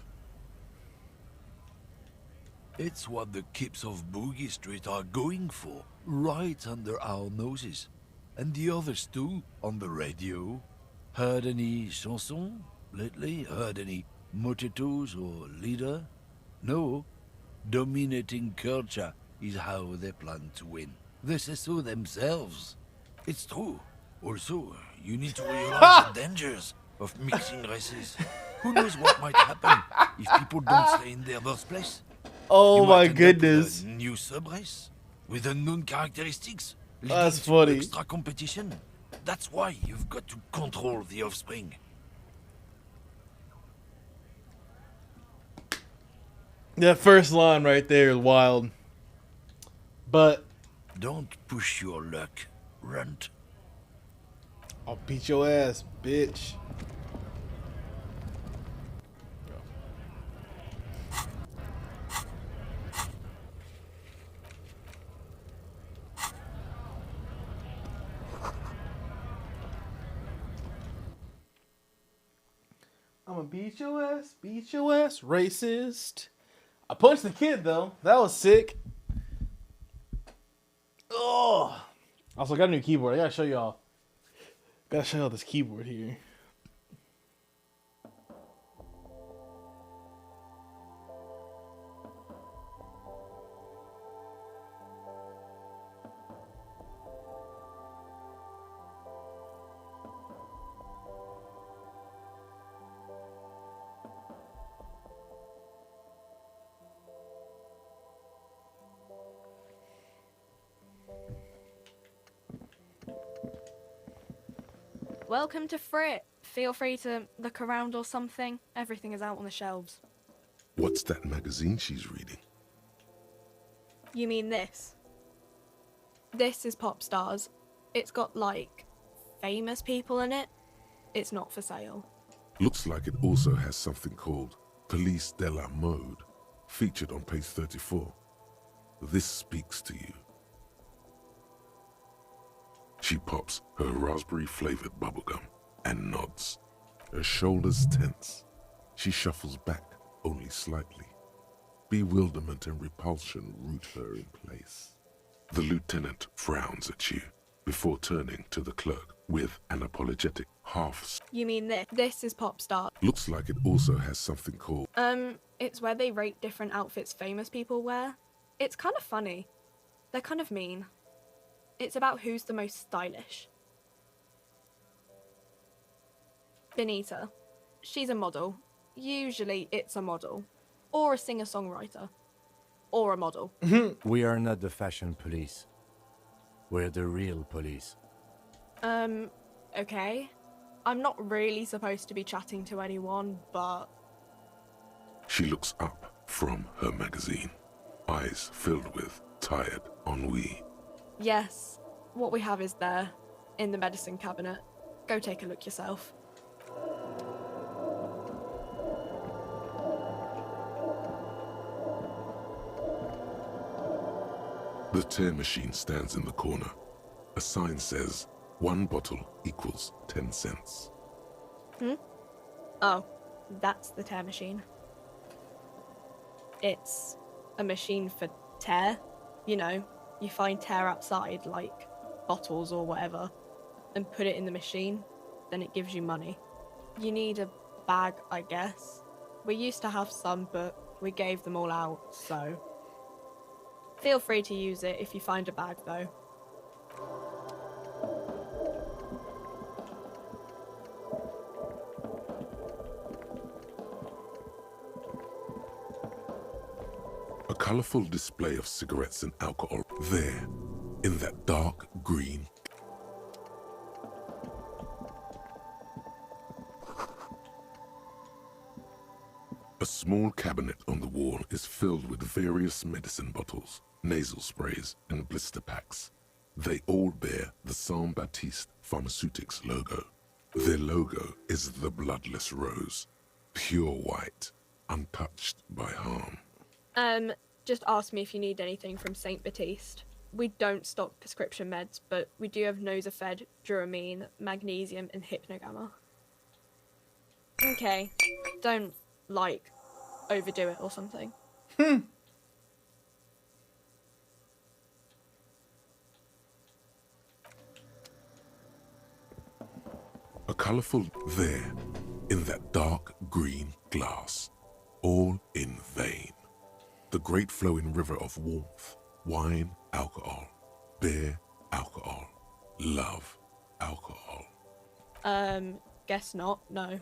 It's what the kips of Boogie Street are going for, right under our noses. And the others too, on the radio. Heard any chansons lately? Heard any motetos or leader? No. Dominating culture is how they plan to win. They say so themselves. It's true. Also, you need to realize the dangers of mixing races. Who knows what might happen if people don't stay in their birthplace? Oh You my might end up goodness. with a new subrace with unknown characteristics. That's leading to funny. Extra competition. That's why you've got to control the offspring. That first line right there is wild. But Don't push your luck, runt. I'll beat your ass, bitch. I'ma beat your ass, racist. I punched the kid though. That was sick. Oh. Also, I got a new keyboard. I gotta show y'all. Gotta show y'all this keyboard here. Welcome to Frit. Feel free to look around or something. Everything is out on the shelves. What's that magazine she's reading? You mean this? This is Pop Stars. It's got, like, famous people in it. It's not for sale. Looks like it also has something called Police de la Mode, featured on page 34. This speaks to you. She pops her raspberry-flavored bubblegum and nods. Her shoulders tense. She shuffles back only slightly. Bewilderment and repulsion root her in place. The lieutenant frowns at you before turning to the clerk with an apologetic half. You mean this? This is Pop Stars. Looks like it also has something called... It's where they rate different outfits famous people wear. It's kind of funny. They're kind of mean. It's about who's the most stylish. Benita. She's a model. Usually it's a model. Or a singer-songwriter. Or a model. We are not the fashion police. We're the real police. Okay. I'm not really supposed to be chatting to anyone, but... She looks up from her magazine, eyes filled with tired ennui. Yes, what we have is there, in the medicine cabinet. Go take a look yourself. The tear machine stands in the corner. A sign says, 1 bottle equals 10 cents. Oh, that's the tear machine. It's a machine for tear. You know, you find tear outside, like bottles or whatever, and put it in the machine, then it gives you money. You need a bag, I guess. We used to have some, but we gave them all out, so... Feel free to use it if you find a bag, though. A colorful display of cigarettes and alcohol there, in that dark green. A small cabinet on the wall is filled with various medicine bottles, nasal sprays, and blister packs. They all bear the Saint Baptiste Pharmaceutics logo. Their logo is the bloodless rose, pure white, untouched by harm. Just ask me if you need anything from Saint Baptiste. We don't stock prescription meds, but we do have Nosafed, Duramine, Magnesium, and Hypnogamma. Okay, don't, overdo it or something. A colorful there, in that dark green glass, all in vain. The great flowing river of warmth, wine, alcohol, beer, alcohol, love, alcohol. Guess not, no.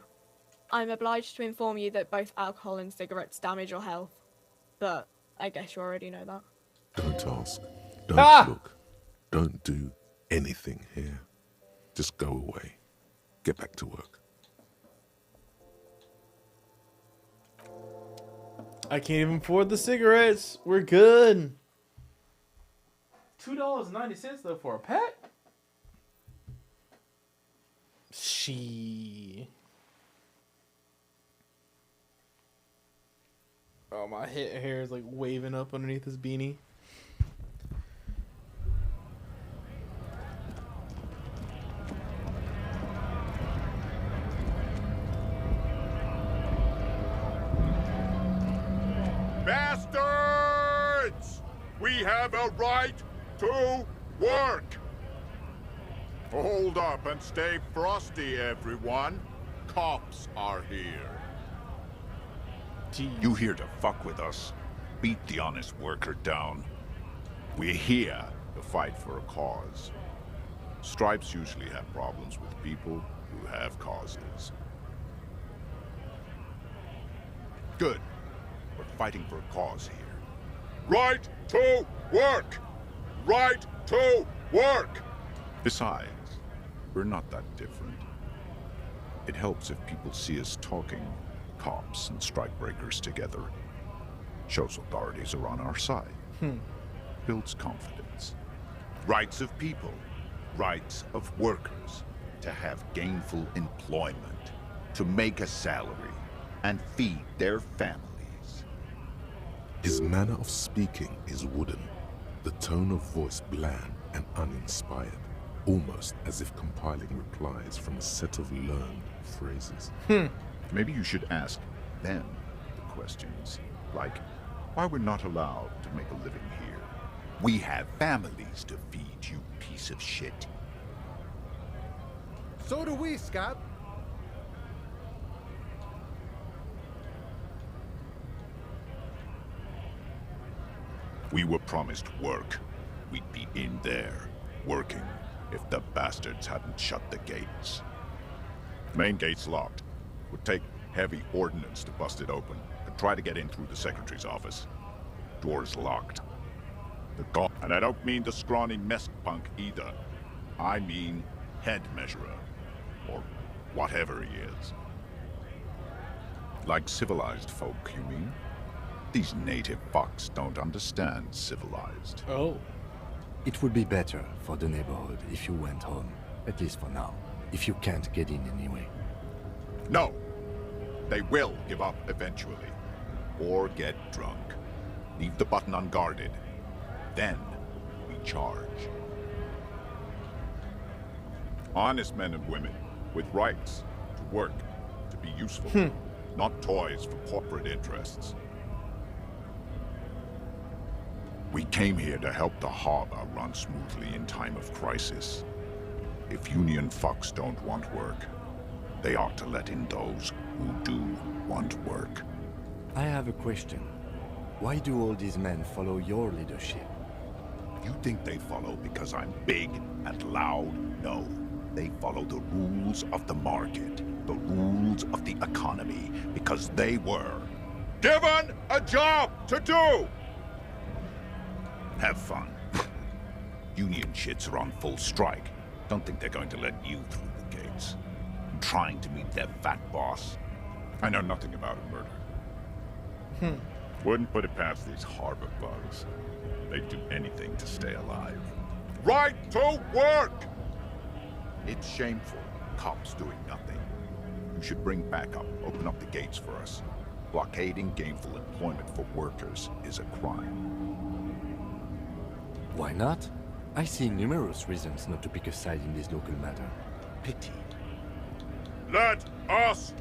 I'm obliged to inform you that both alcohol and cigarettes damage your health, but I guess you already know that. Don't ask, don't look, don't do anything here. Just go away. Get back to work. I can't even afford the cigarettes. We're good. $2.90 though for a pack? Oh, my hair is like waving up underneath this beanie. Bastards! We have a right to work! Hold up and stay frosty, everyone. Cops are here. Jeez. You here to fuck with us? Beat the honest worker down. We're here to fight for a cause. Stripes usually have problems with people who have causes. Good. We're fighting for a cause here. Right to work! Right to work! Besides, we're not that different. It helps if people see us talking, cops and strikebreakers together. Shows authorities are on our side. Builds confidence. Rights of people, rights of workers, to have gainful employment, to make a salary, and feed their families. His manner of speaking is wooden, the tone of voice bland and uninspired, almost as if compiling replies from a set of learned phrases. Maybe you should ask them the questions, like why we're not allowed to make a living here. We have families to feed, you piece of shit. So do we, Scott. We were promised work. We'd be in there, working, if the bastards hadn't shut the gates. Main gate's locked. Would take heavy ordnance to bust it open, and try to get in through the secretary's office. Door's locked. And I don't mean the scrawny mess punk either. I mean head measurer. or whatever he is. Like civilized folk, you mean? These native fucks don't understand civilized. Oh. It would be better for the neighborhood if you went home, at least for now, if you can't get in anyway. No! They will give up eventually. Or get drunk. Leave the button unguarded. Then we charge. Honest men and women with rights to work, to be useful, not toys for corporate interests. We came here to help the harbor run smoothly in time of crisis. If Union fucks don't want work, they ought to let in those who do want work. I have a question. Why do all these men follow your leadership? You think they follow because I'm big and loud? No. They follow the rules of the market, the rules of the economy, because they were given a job to do! Have fun. Union shits are on full strike. Don't think they're going to let you through the gates. I'm trying to meet their fat boss. I know nothing about a murder. Wouldn't put it past these harbor bugs. They'd do anything to stay alive. Right to work! It's shameful. Cops doing nothing. You should bring backup. Open up the gates for us. Blockading gainful employment for workers is a crime. Why not? I see numerous reasons not to pick a side in this local matter. Pity. Let us!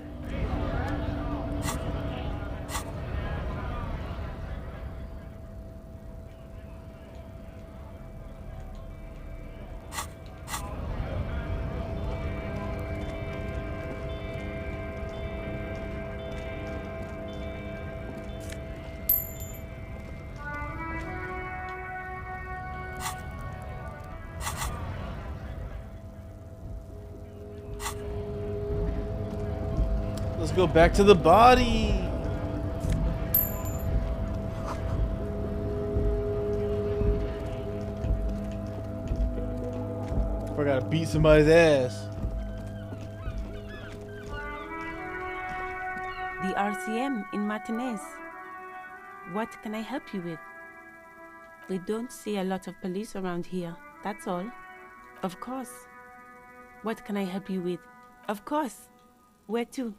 Let's go back to the body. I gotta beat somebody's ass. The RCM in Martinez. What can I help you with? We don't see a lot of police around here, that's all. Of course. What can I help you with? Of course. Where to?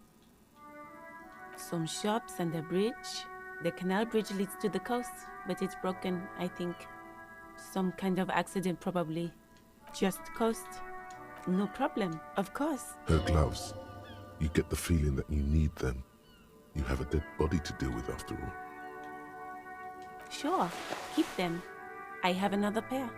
Some shops and a bridge. The canal bridge leads to the coast, but it's broken, I think. Some kind of accident, probably. Just coast. No problem, of course. Her gloves. You get the feeling that you need them. You have a dead body to deal with after all. Sure, keep them. I have another pair.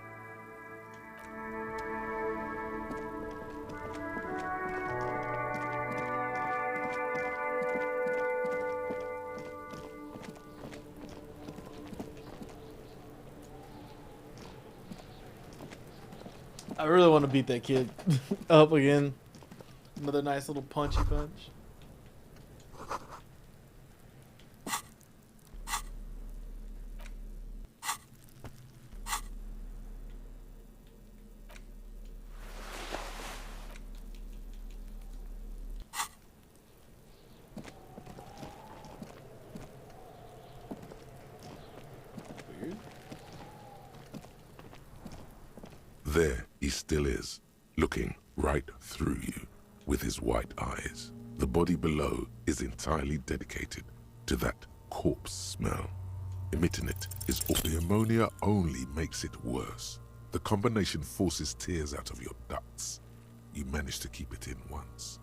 I really want to beat that kid up again. Another nice little punchy punch. There he still is, looking right through you with his white eyes. The body below is entirely dedicated to that corpse smell. Emitting it is all. The ammonia only makes it worse. The combination forces tears out of your ducts. You manage to keep it in once.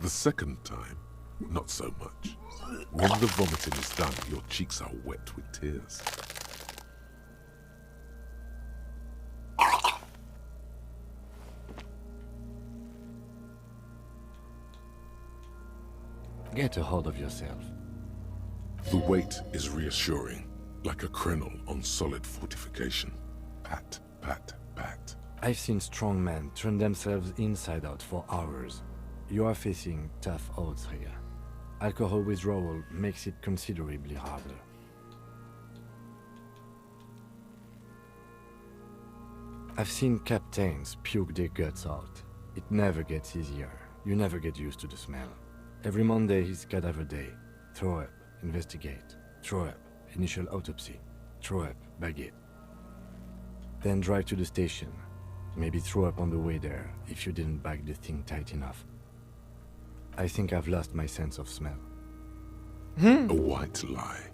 The second time, not so much. When the vomiting is done, your cheeks are wet with tears. Get a hold of yourself. The weight is reassuring, like a crenel on solid fortification. Pat, pat, pat. I've seen strong men turn themselves inside out for hours. You are facing tough odds here. Alcohol withdrawal makes it considerably harder. I've seen captains puke their guts out. It never gets easier. You never get used to the smell. Every Monday is cadaver day. Throw up, investigate. Throw up, initial autopsy. Throw up, bag it. Then drive to the station. Maybe throw up on the way there if you didn't bag the thing tight enough. I think I've lost my sense of smell. A white lie.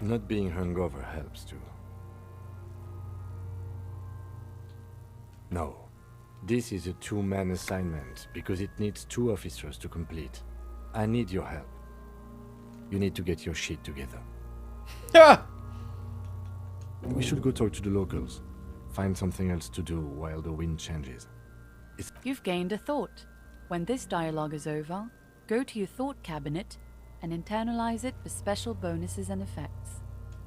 Not being hungover helps too. No. This is a two-man assignment because it needs 2 officers to complete. I need your help. You need to get your shit together. We should go talk to the locals. Find something else to do while the wind changes. You've gained a thought. When this dialogue is over, go to your thought cabinet and internalize it for special bonuses and effects.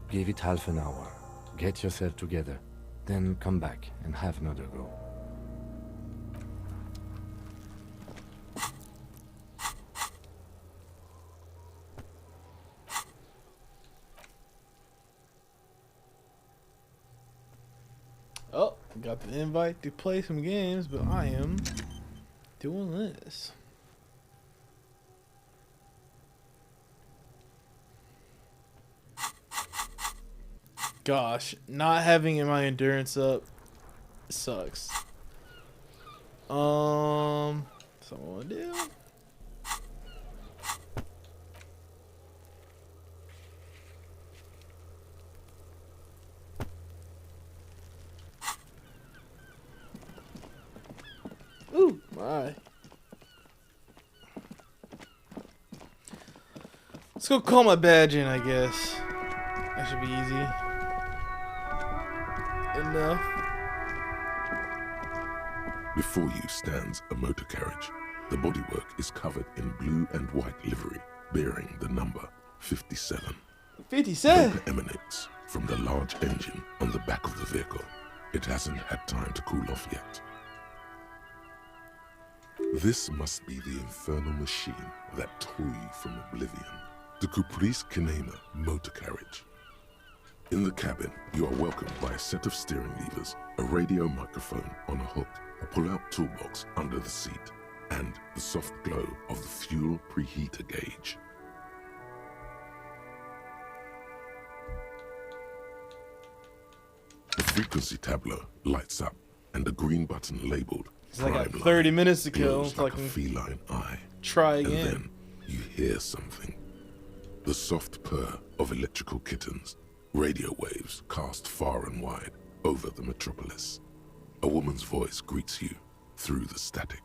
Give it half an hour. Get yourself together. Then come back and have another go. Oh, got the invite to play some games, but I am doing this. Gosh, not having my endurance up sucks. So I'm gonna do. Ooh, my. Let's go call my badge in, I guess. That should be easy enough. Before you stands a motor carriage. The bodywork is covered in blue and white livery, bearing the number 57. 57? Vapor emanates from the large engine on the back of the vehicle. It hasn't had time to cool off yet. This must be the infernal machine that tore you from oblivion. The Caprice Kinema motor carriage. In the cabin, you are welcomed by a set of steering levers, a radio microphone on a hook, a pull-out toolbox under the seat, and the soft glow of the fuel preheater gauge. The frequency tableau lights up, and a green button labeled It's like I got Prime 30 Line minutes to kill, glows so I like a can feline eye. try again. And then you hear something. The soft purr of electrical kittens. Radio waves cast far and wide over the metropolis. A woman's voice greets you through the static.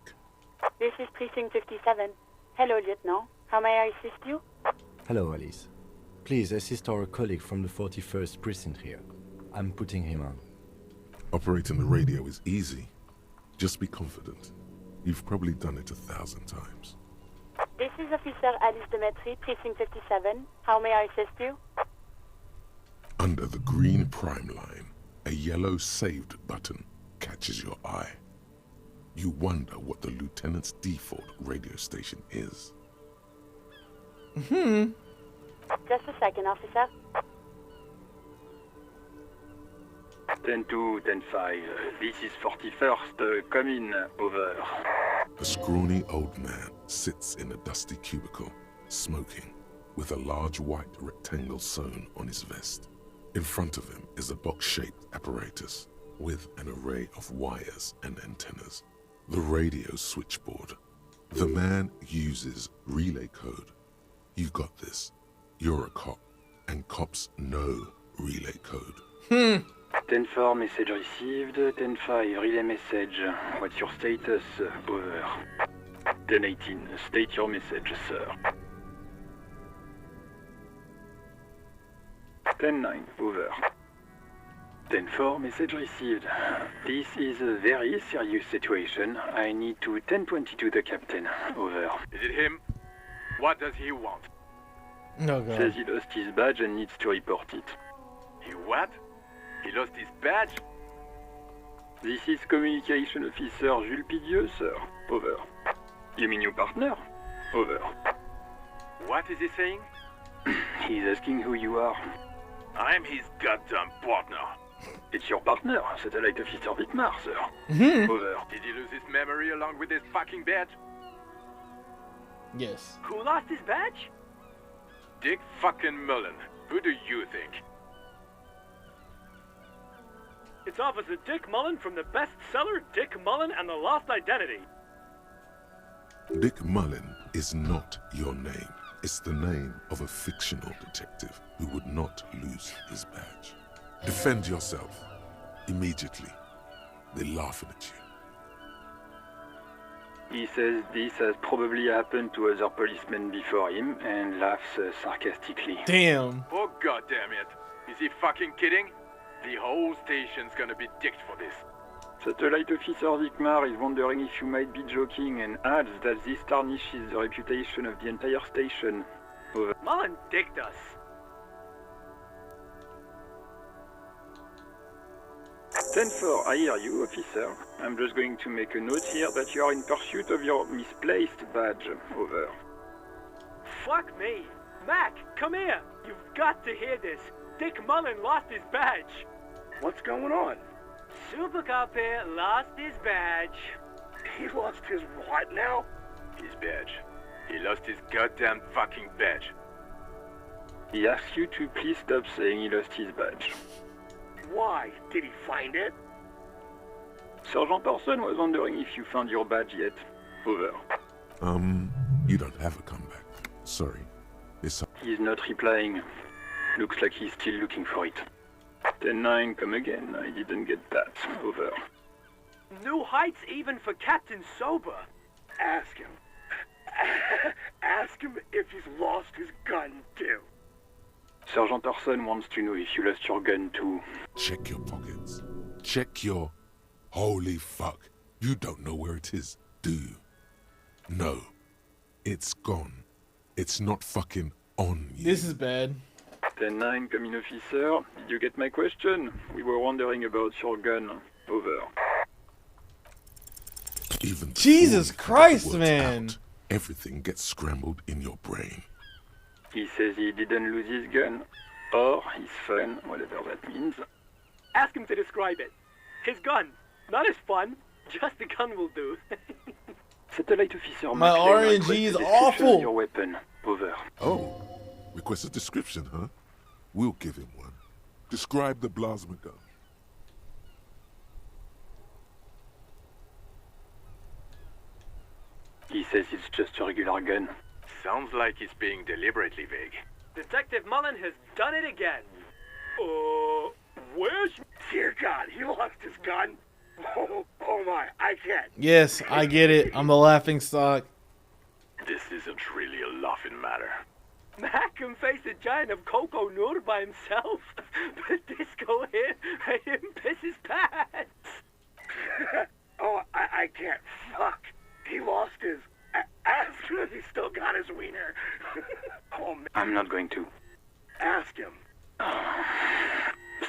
This is Precinct 57. Hello, Lieutenant. How may I assist you? Hello, Alice. Please assist our colleague from the 41st precinct here. I'm putting him on. Operating the radio is easy. Just be confident. You've probably done it 1,000 times. This is Officer Alice Demetri, Precinct 57. How may I assist you? Under the green prime line, a yellow saved button catches your eye. You wonder what the lieutenant's default radio station is. Just a second, officer. 10-2, 10-5. This is 41st. Come in. Over. A scrawny old man sits in a dusty cubicle, smoking, with a large white rectangle sewn on his vest. In front of him is a box-shaped apparatus with an array of wires and antennas. The radio switchboard. The man uses relay code. You got this. You're a cop, and cops know relay code. 10-4, message received. 10-5, relay message. What's your status? Over. 10-18, state your message, sir. 10-9, over. 10-4, message received. This is a very serious situation. I need to 10-22 the captain. Over. Is it him? What does he want? Oh, God. Says he lost his badge and needs to report it. He what? He lost his badge? This is Communication Officer Jules Pidieux, sir. Over. You mean your partner? Over. What is he saying? He's asking who you are. I'm his goddamn partner. It's your partner, Satellite Officer Vitmar, sir. Over. Did he lose his memory along with his fucking badge? Yes. Who lost his badge? Dick fucking Mullen. Who do you think? It's Officer Dick Mullen from the bestseller Dick Mullen and the Lost Identity. Dick Mullen is not your name. It's the name of a fictional detective who would not lose his badge. Defend yourself. Immediately. They're laughing at you. He says this has probably happened to other policemen before him and laughs sarcastically. Damn. Oh goddamn it. Is he fucking kidding? The whole station's gonna be dicked for this. Satellite Officer Vikmar is wondering if you might be joking and adds that this tarnishes the reputation of the entire station. Over. Mullen dicked us. 10-4, I hear you, officer. I'm just going to make a note here that you are in pursuit of your misplaced badge. Over. Fuck me. Mac, come here. You've got to hear this. Dick Mullen lost his badge. What's going on? Super Cop here lost his badge. He lost his what now? His badge. He lost his goddamn fucking badge. He asks you to please stop saying he lost his badge. Why? Did he find it? Sergeant Orson was wondering if you found your badge yet. Over. You don't have a comeback. Sorry. He's not replying. Looks like he's still looking for it. 10-9, come again. I didn't get that. Over. New heights even for Captain Sober. Ask him. Ask him if he's lost his gun, too. Sergeant Orson wants to know if you lost your gun, too. Check your pockets. Check your... Holy fuck. You don't know where it is, do you? No. It's gone. It's not fucking on you. This is bad. 10-9, come in, officer. Did you get my question? We were wondering about your gun. Over. Even Jesus before Christ, the words man. out, everything gets scrambled in your brain. He says he didn't lose his gun. Or his fun, whatever that means. Ask him to describe it. His gun. Not his fun. Just the gun will do. Satellite Officer My McLean RNG requests is a description awful. of your weapon. Over. Oh, request a description, huh? We'll give him one. Describe the plasma gun. He says it's just a regular gun. Sounds like he's being deliberately vague. Detective Mullen has done it again. Where's... Dear God, he lost his gun? Oh my, I can't. Yes, I get it. I'm the laughing stock. This isn't really a laughing matter. Mac can face a giant of Coco Nur by himself, but Disco here made him piss his pants. Oh, I can't. Fuck. He lost his... Ask him if he still got his wiener. Oh, man. I'm not going to. Ask him.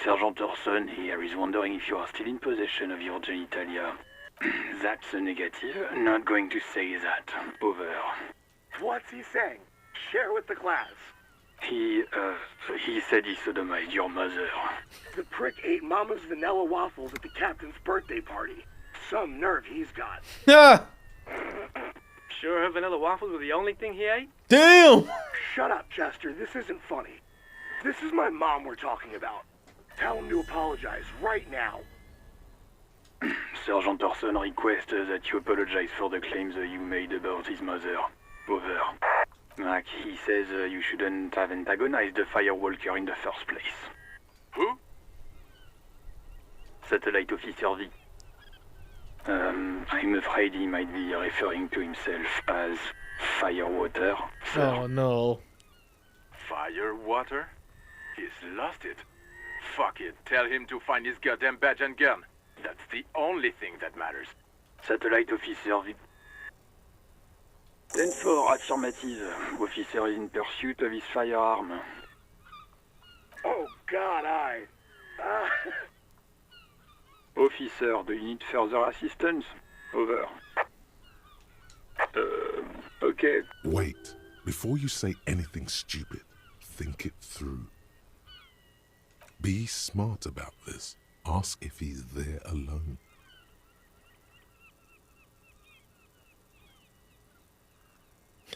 Sergeant Orson here is wondering if you are still in possession of your genitalia. That's a negative. Not going to say that. Over. What's he saying? Share with the class. He said he sodomized your mother. The prick ate Mama's vanilla waffles at the captain's birthday party. Some nerve he's got. Sure her vanilla waffles were the only thing he ate? Damn! Shut up, Chester. This isn't funny. This is my mom we're talking about. Tell him to apologize right now. Sergeant Orson requests that you apologize for the claims you made about his mother. Over. Mac, he says you shouldn't have antagonized the firewalker in the first place. Who? Satellite Officer V. I'm afraid he might be referring to himself as Firewater. Oh no. Firewater? He's lost it. Fuck it. Tell him to find his goddamn badge and gun. That's the only thing that matters. Satellite Officer V. 10-4, affirmative. Officer is in pursuit of his firearm. Oh, God, Officer, do you need further assistance? Over. Okay. Wait. Before you say anything stupid, think it through. Be smart about this. Ask if he's there alone.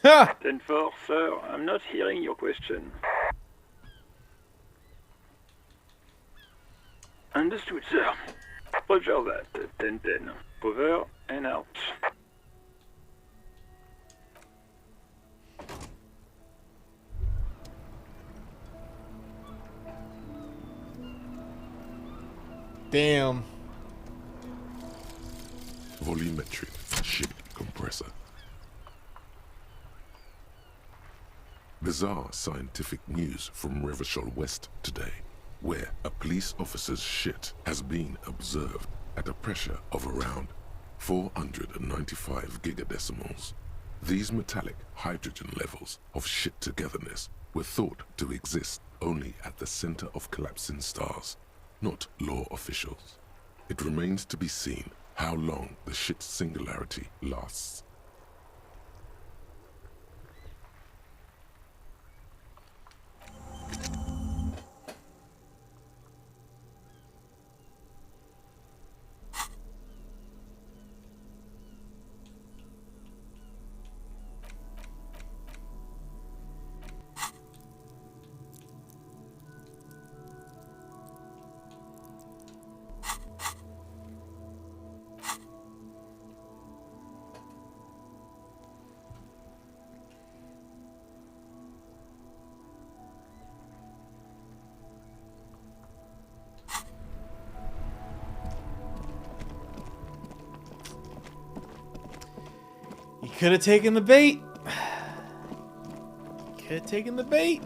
Ha! 10-4, sir. I'm not hearing your question. Understood, sir. Roger that. 10-10. Over and out. Damn. Volumetric ship compressor. Bizarre scientific news from Revachol West today, where a police officer's shit has been observed at a pressure of around 495 gigadecimals. These metallic hydrogen levels of shit togetherness were thought to exist only at the center of collapsing stars, not law officials. It remains to be seen how long the shit singularity lasts. You could have taken the bait. Could have taken the bait.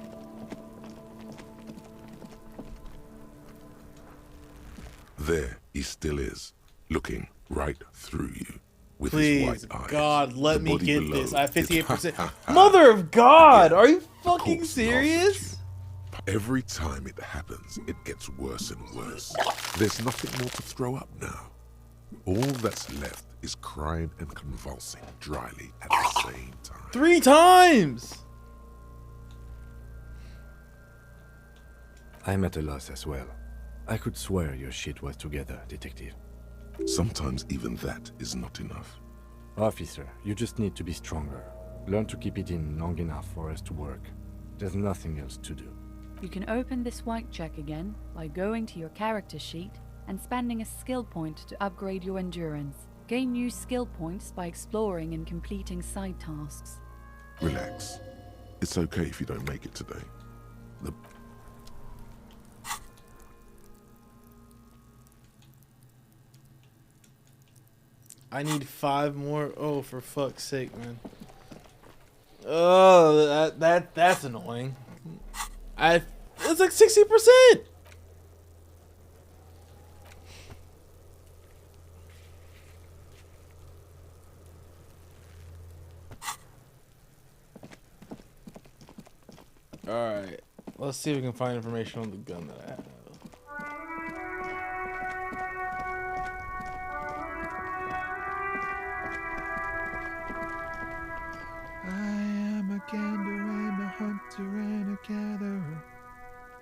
There he still is, looking right through you with Please, his white eyes. God, let The me body get below this. I have is 58%. Mother of God! Are you fucking course, serious? Every time it happens, it gets worse and worse. There's nothing more to throw up now. All that's left is crying and convulsing dryly at the same time. 3 times! I'm at a loss as well. I could swear your shit was together, detective. Sometimes even that is not enough. Officer, you just need to be stronger. Learn to keep it in long enough for us to work. There's nothing else to do. You can open this white check again by going to your character sheet and spending a skill point to upgrade your endurance. Gain new skill points by exploring and completing side tasks. Relax. It's okay if you don't make it today. I need 5 more. Oh, for fuck's sake, man. Oh, that's annoying. It's like 60%. Alright, let's see if we can find information on the gun that I have. I am a gander and a hunter and a gatherer.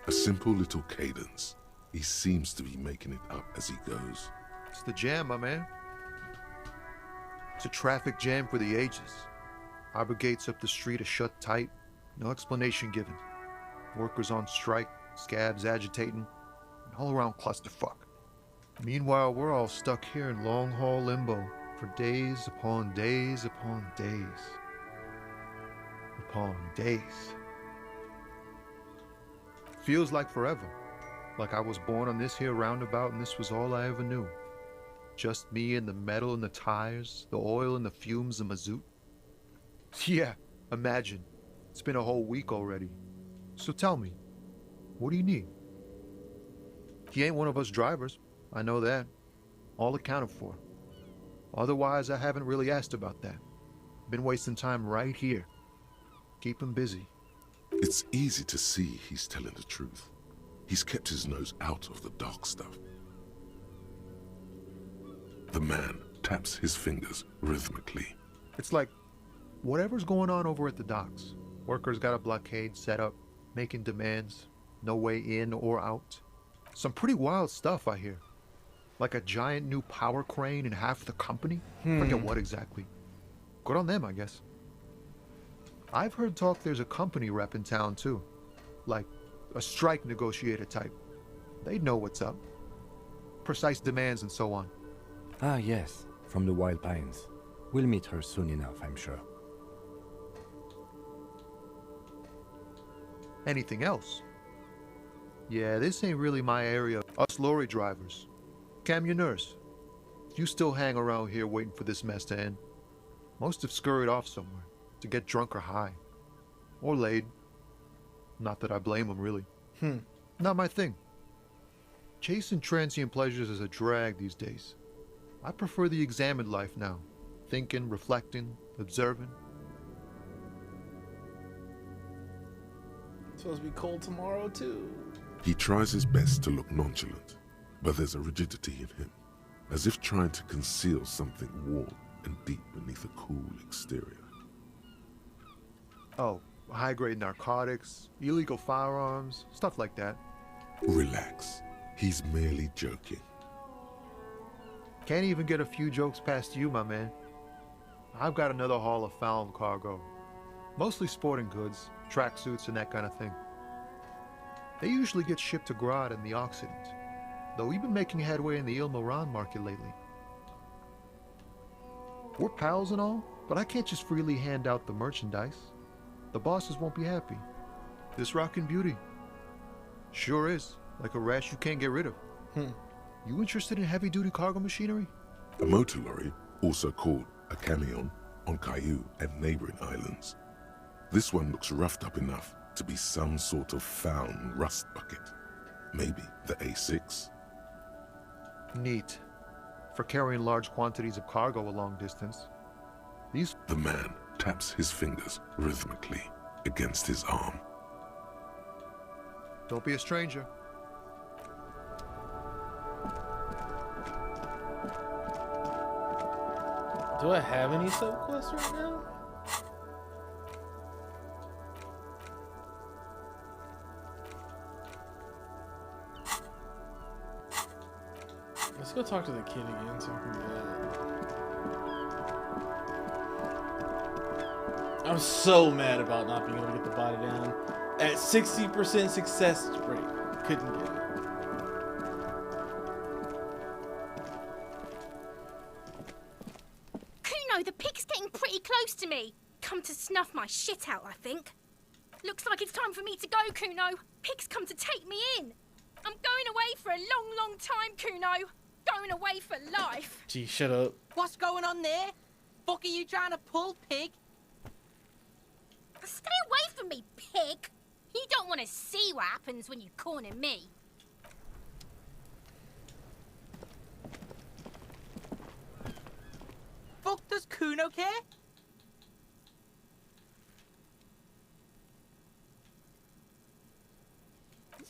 A simple little cadence. He seems to be making it up as he goes. It's the jam, my man. It's a traffic jam for the ages. Harbor gates up the street are shut tight. No explanation given. Workers on strike, scabs agitating, an all-around clusterfuck. Meanwhile, we're all stuck here in long-haul limbo for days upon days upon days. Upon days. Feels like forever. Like I was born on this here roundabout and this was all I ever knew. Just me and the metal and the tires, the oil and the fumes of mazout. Yeah, imagine. It's been a whole week already. So tell me, what do you need? He ain't one of us drivers. I know that. All accounted for. Otherwise, I haven't really asked about that. Been wasting time right here. Keep him busy. It's easy to see he's telling the truth. He's kept his nose out of the dark stuff. The man taps his fingers rhythmically. It's like, whatever's going on over at the docks. Workers got a blockade set up, making demands, no way in or out. Some pretty wild stuff, I hear. Like a giant new power crane in half the company? Forget what exactly. Good on them, I guess. I've heard talk there's a company rep in town too. Like a strike negotiator type. They'd know what's up. Precise demands and so on. Ah, yes, from the Wild Pines. We'll meet her soon enough, I'm sure. Anything else? Yeah, this ain't really my area. Us lorry drivers. Camionneurs. You still hang around here waiting for this mess to end. Most have scurried off somewhere to get drunk or high. Or laid. Not that I blame them, really. Not my thing. Chasing transient pleasures is a drag these days. I prefer the examined life now. Thinking, reflecting, observing. It's supposed to be cold tomorrow, too. He tries his best to look nonchalant, but there's a rigidity in him, as if trying to conceal something warm and deep beneath a cool exterior. Oh, high-grade narcotics, illegal firearms, stuff like that. Relax. He's merely joking. Can't even get a few jokes past you, my man. I've got another haul of found cargo. Mostly sporting goods, tracksuits, and that kind of thing. They usually get shipped to Grad in the Occident, though we've been making headway in the Il Moran market lately. We're pals and all, but I can't just freely hand out the merchandise. The bosses won't be happy. This rockin' beauty. Sure is, like a rash you can't get rid of. You interested in heavy-duty cargo machinery? A motor lorry, also called a camion, on Caillou and neighboring islands. This one looks roughed up enough to be some sort of found rust bucket. Maybe the A6? Neat. For carrying large quantities of cargo a long distance. The man taps his fingers rhythmically against his arm. Don't be a stranger. Do I have any subquests right now? Let's go talk to the kid again so we can get... I'm so mad about not being able to get the body down. At 60% success rate, couldn't get it. Kuno, the pig's getting pretty close to me. Come to snuff my shit out, I think. Looks like it's time for me to go, Kuno. Pig's come to take me in. I'm going away for a long, long time, Kuno. Going away for life. Gee, shut up. What's going on there? Fuck are you trying to pull, pig? Stay away from me, pig. You don't want to see what happens when you corner me. Fuck does Kuno care?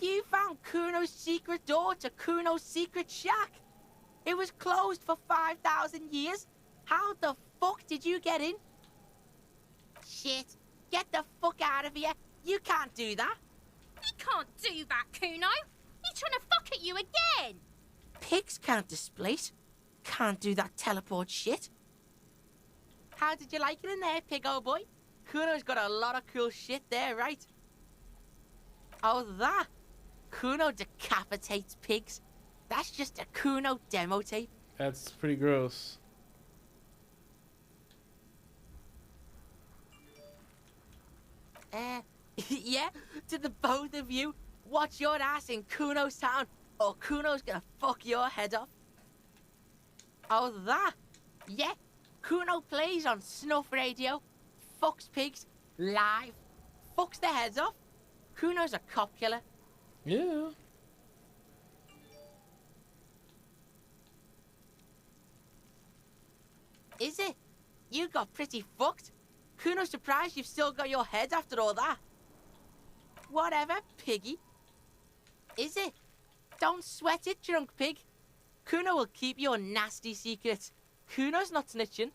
You found Kuno's secret door to Kuno's secret shack. It was closed for 5,000 years. How the fuck did you get in? Shit. Get the fuck out of here. You can't do that. He can't do that, Kuno. He's trying to fuck at you again. Pigs can't displace. Can't do that teleport shit. How did you like it in there, pig old boy? Kuno's got a lot of cool shit there, right? Oh, that? Kuno decapitates pigs. That's just a Kuno demo tape. That's pretty gross. Yeah, to the both of you, watch your ass in Kuno's town, or Kuno's gonna fuck your head off. Oh, that? Yeah, Kuno plays on Snuff Radio, fucks pigs, live, fucks their heads off. Kuno's a cop killer. Yeah. Is it? You got pretty fucked. Kuno's surprised you've still got your head after all that. Whatever, piggy. Is it? Don't sweat it, drunk pig. Kuno will keep your nasty secrets. Kuno's not snitching.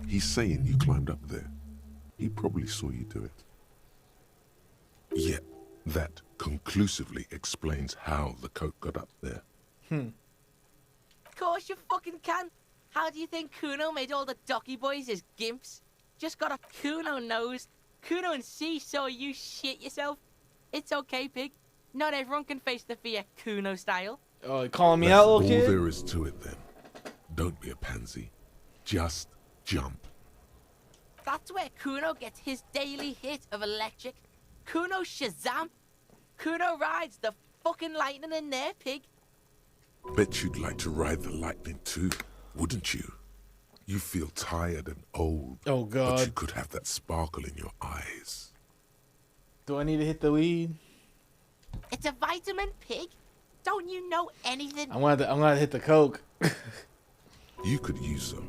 He's saying you climbed up there. He probably saw you do it. Yet, that conclusively explains how the coke got up there. Of course you fucking can. How do you think Kuno made all the docky boys his gimps? Just got a Kuno nose Kuno and C saw you shit yourself. It's okay, pig. Not everyone can face the fear Kuno style. Oh, you calling me That's out, little all kid? there is to it then. Don't be a pansy. Just jump. That's where Kuno gets his daily hit of electric. Kuno Shazam. Kuno rides the fucking lightning in there, pig. Bet you'd like to ride the lightning too, wouldn't you? You feel tired and old. Oh, God. But you could have that sparkle in your eyes. Do I need to hit the weed? It's a vitamin, pig. Don't you know anything? I'm gonna hit the coke. You could use some.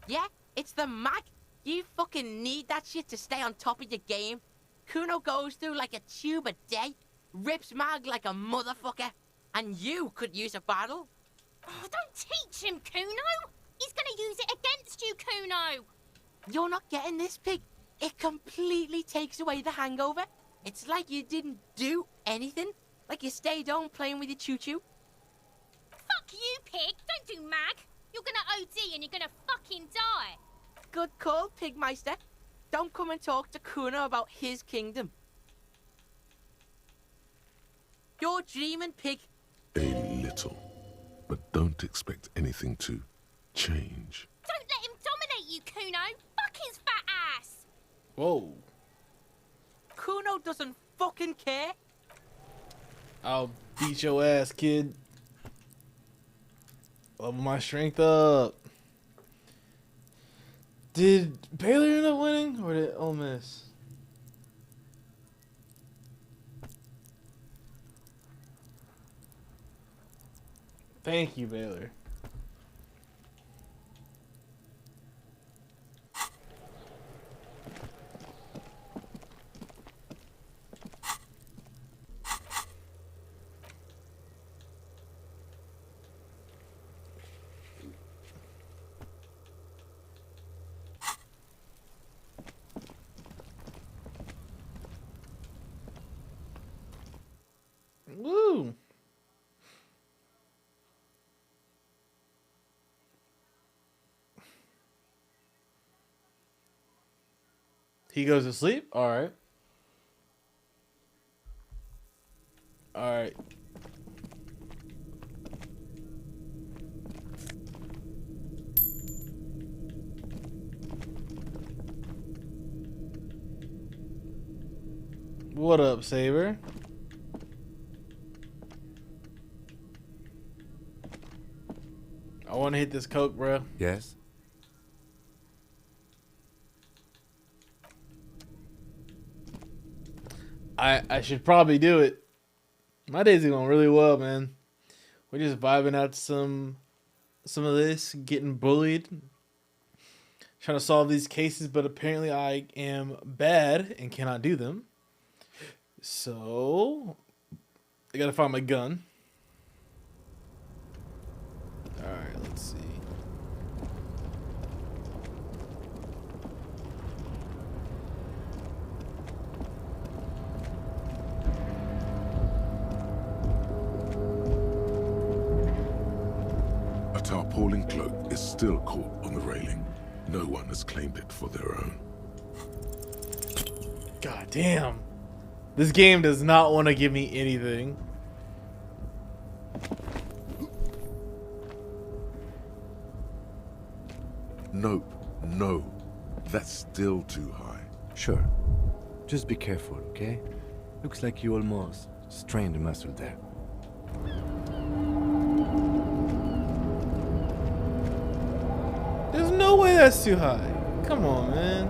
Yeah, it's the mag. You fucking need that shit to stay on top of your game. Kuno goes through like a tube a day, rips mag like a motherfucker, and you could use a bottle. Oh, don't teach him, Kuno. He's gonna use it against you, Kuno. You're not getting this, pig. It completely takes away the hangover. It's like you didn't do anything. Like you stayed home playing with your choo-choo. Fuck you, pig. Don't do mag. You're gonna OD and you're gonna fucking die. Good call, Pigmeister. Don't come and talk to Kuno about his kingdom. You're dreaming, pig. A little. But don't expect anything to change. Don't let him dominate you, Kuno. Fuck his fat ass. Whoa. Kuno doesn't fucking care. I'll beat your ass, kid. Level my strength up. Did Baylor end up winning, or did Ole Miss? Thank you, Baylor. Woo! He goes to sleep? Alright. Alright. What up, Saber? I want to hit this coke, bro. Yes? I should probably do it. My days are going really well, man. We're just vibing out some of this, getting bullied, trying to solve these cases, but apparently I am bad and cannot do them. So I gotta find my gun. Alright, let's see. A tarpaulin cloak is still caught on the railing. No one has claimed it for their own. God damn. This game does not want to give me anything. Nope. No. That's still too high. Sure. Just be careful, okay? Looks like you almost strained a muscle there. There's no way that's too high. Come on, man.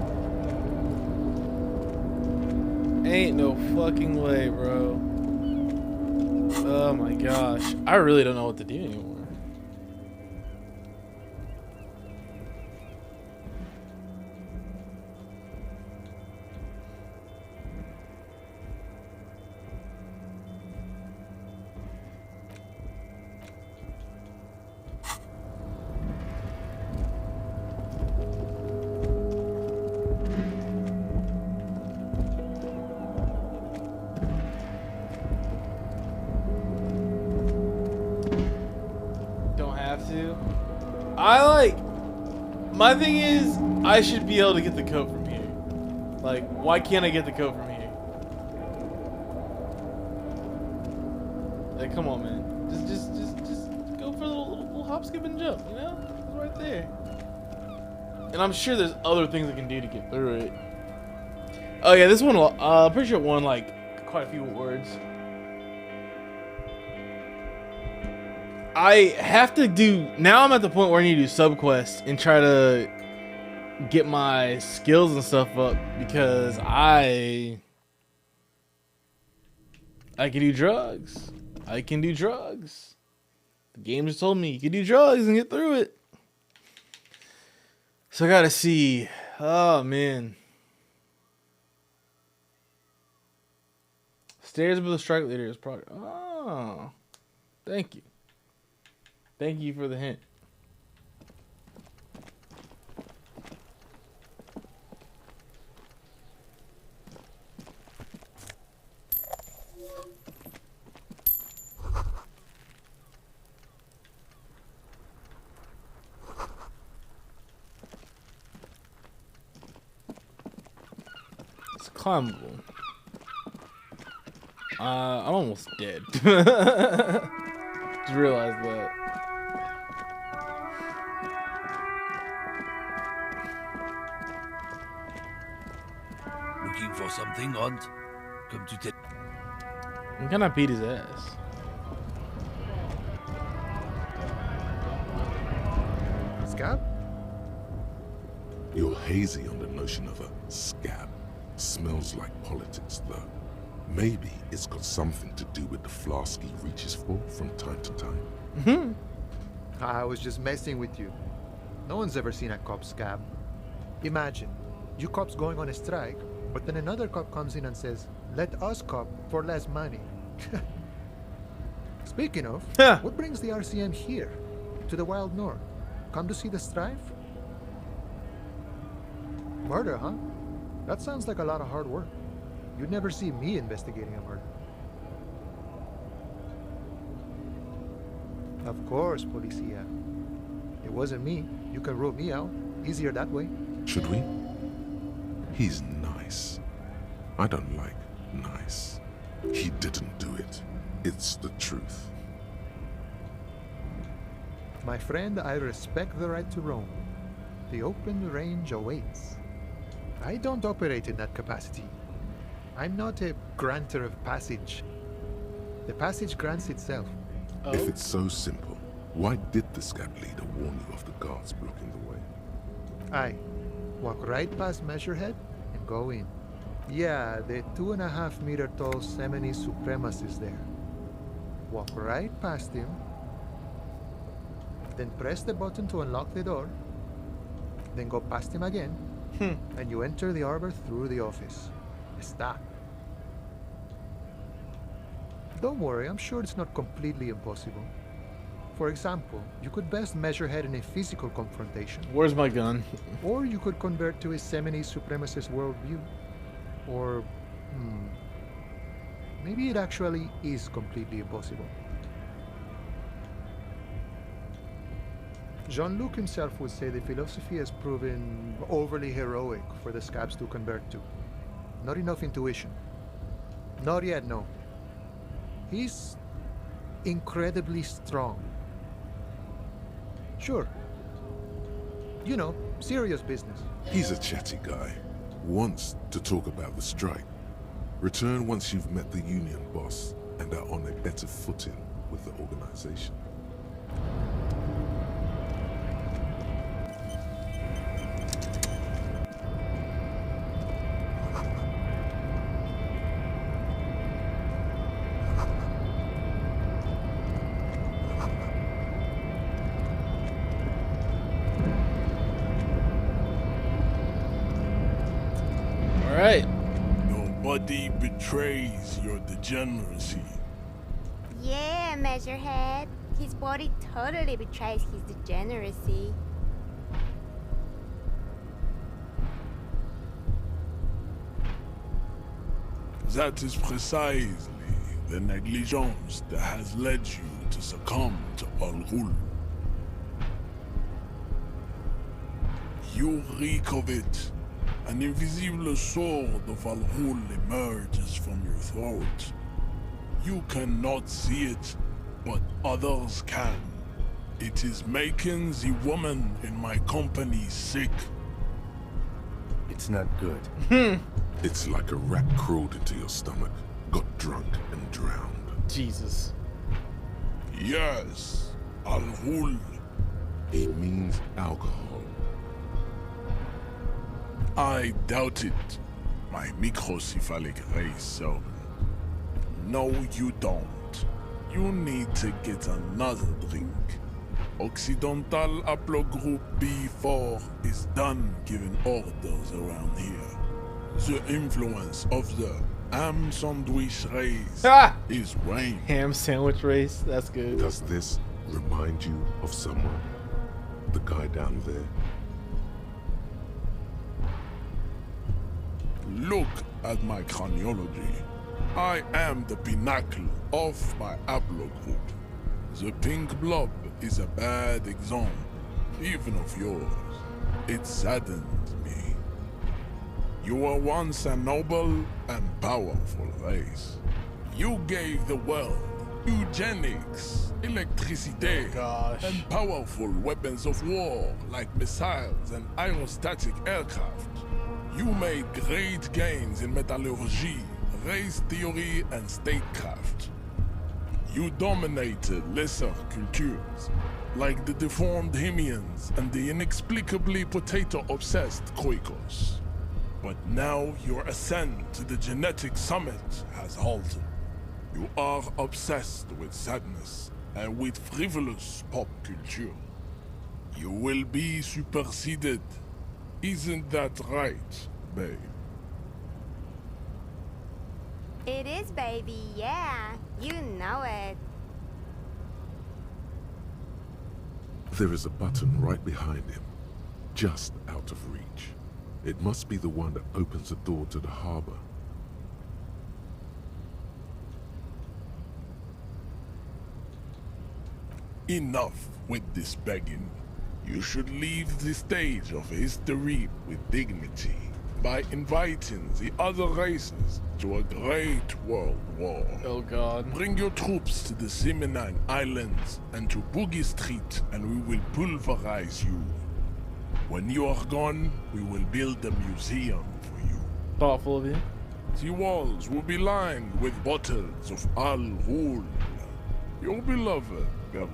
Ain't no fucking way, bro. Oh my gosh. I really don't know what to do anymore. My thing is, I should be able to get the coat from here. Like, why can't I get the code from here? Like, come on, man. Just go for a little hop, skip, and jump. You know, it's right there. And I'm sure there's other things I can do to get through it. Oh yeah, this one. I'm pretty sure it won like quite a few awards. I have to do now. I'm at the point where I need to do subquests and try to get my skills and stuff up because I can do drugs. I can do drugs. The game just told me you can do drugs and get through it. So I gotta see. Oh man. Stairs above the strike leader is product. Oh, thank you. Thank you for the hint. It's climbable. I'm almost dead. Just realized that. Looking for something, Hunt? Come to tell. I'm gonna beat his ass. Scab? You're hazy on the notion of a scab. Smells like politics, though. Maybe it's got something to do with the flask he reaches for from time to time. I was just messing with you. No one's ever seen a cop scab. Imagine, you cops going on a strike, but then another cop comes in and says, let us cop for less money. Speaking of, what brings the RCM here, to the Wild North? Come to see the strife? Murder, huh? That sounds like a lot of hard work. You'd never see me investigating a murder. Of course, Policia. It wasn't me. You can rule me out. Easier that way. Should we? He's nice. I don't like nice. He didn't do it. It's the truth. My friend, I respect the right to roam. The open range awaits. I don't operate in that capacity. I'm not a granter of passage. The passage grants itself. If it's so simple, why did the scab leader warn you of the guards blocking the way? Aye. Walk right past Measurehead and go in. Yeah, the 2.5 meter tall Semini supremacist there. Walk right past him. Then press the button to unlock the door. Then go past him again. And you enter the arbor through the office. Está. Don't worry, I'm sure it's not completely impossible. For example, you could best Measurehead in a physical confrontation. Where's my gun? Or you could convert to a Semini supremacist worldview. Or, maybe it actually is completely impossible. Jean-Luc himself would say the philosophy has proven overly heroic for the scabs to convert to. Not enough intuition. Not yet, no. He's incredibly strong. Sure. You know, serious business. He's a chatty guy. Wants to talk about the strike. Return once you've met the union boss and are on a better footing with the organization. Nobody betrays your degeneracy. Yeah, Measurehead. His body totally betrays his degeneracy. That is precisely the negligence that has led you to succumb to Al Ghul. You reek of it, An invisible sword of Al Ghul emerges from your throat. You cannot see it, but others can. It is making the woman in my company sick. It's not good. It's like a rat crawled into your stomach, got drunk and drowned. Jesus. Yes, Al Ghul. He means alcohol. I doubt it, my microcephalic race servant. No, you don't. You need to get another drink. Occidental Haplogroup B4 is done giving orders around here. The influence of the ham sandwich race is waning. Ham sandwich race? That's good. Does this remind you of someone? The guy down there? Look at my craniology. I am the pinnacle of my haplogroup. The pink blob is a bad example, even of yours. It saddens me. You were once a noble and powerful race. You gave the world eugenics, electricity, and powerful weapons of war like missiles and aerostatic aircraft. You made great gains in metallurgy, race theory, and statecraft. You dominated lesser cultures, like the deformed Hemians and the inexplicably potato-obsessed Khoikos. But now your ascent to the genetic summit has halted. You are obsessed with sadness and with frivolous pop culture. You will be superseded. Isn't that right, babe? It is, baby, yeah. You know it. There is a button right behind him, just out of reach. It must be the one that opens the door to the harbor. Enough with this begging. You should leave the stage of history with dignity by inviting the other races to a great world war. Oh God. Bring your troops to the Simonine Islands and to Boogie Street and we will pulverize you. When you are gone, we will build a museum for you. Thoughtful of you. The walls will be lined with bottles of Al Ghul, your beloved beverage.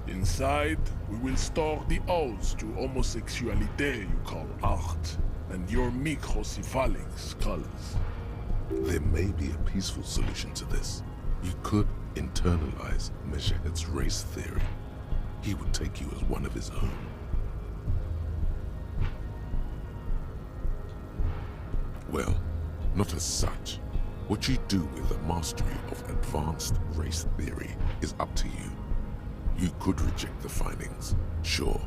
Inside, we will store the odes to homosexuality you call art, and your microcephalic skulls. There may be a peaceful solution to this. You could internalize Meshached's race theory. He would take you as one of his own. Well, not as such. What you do with the mastery of advanced race theory is up to you. You could reject the findings, sure,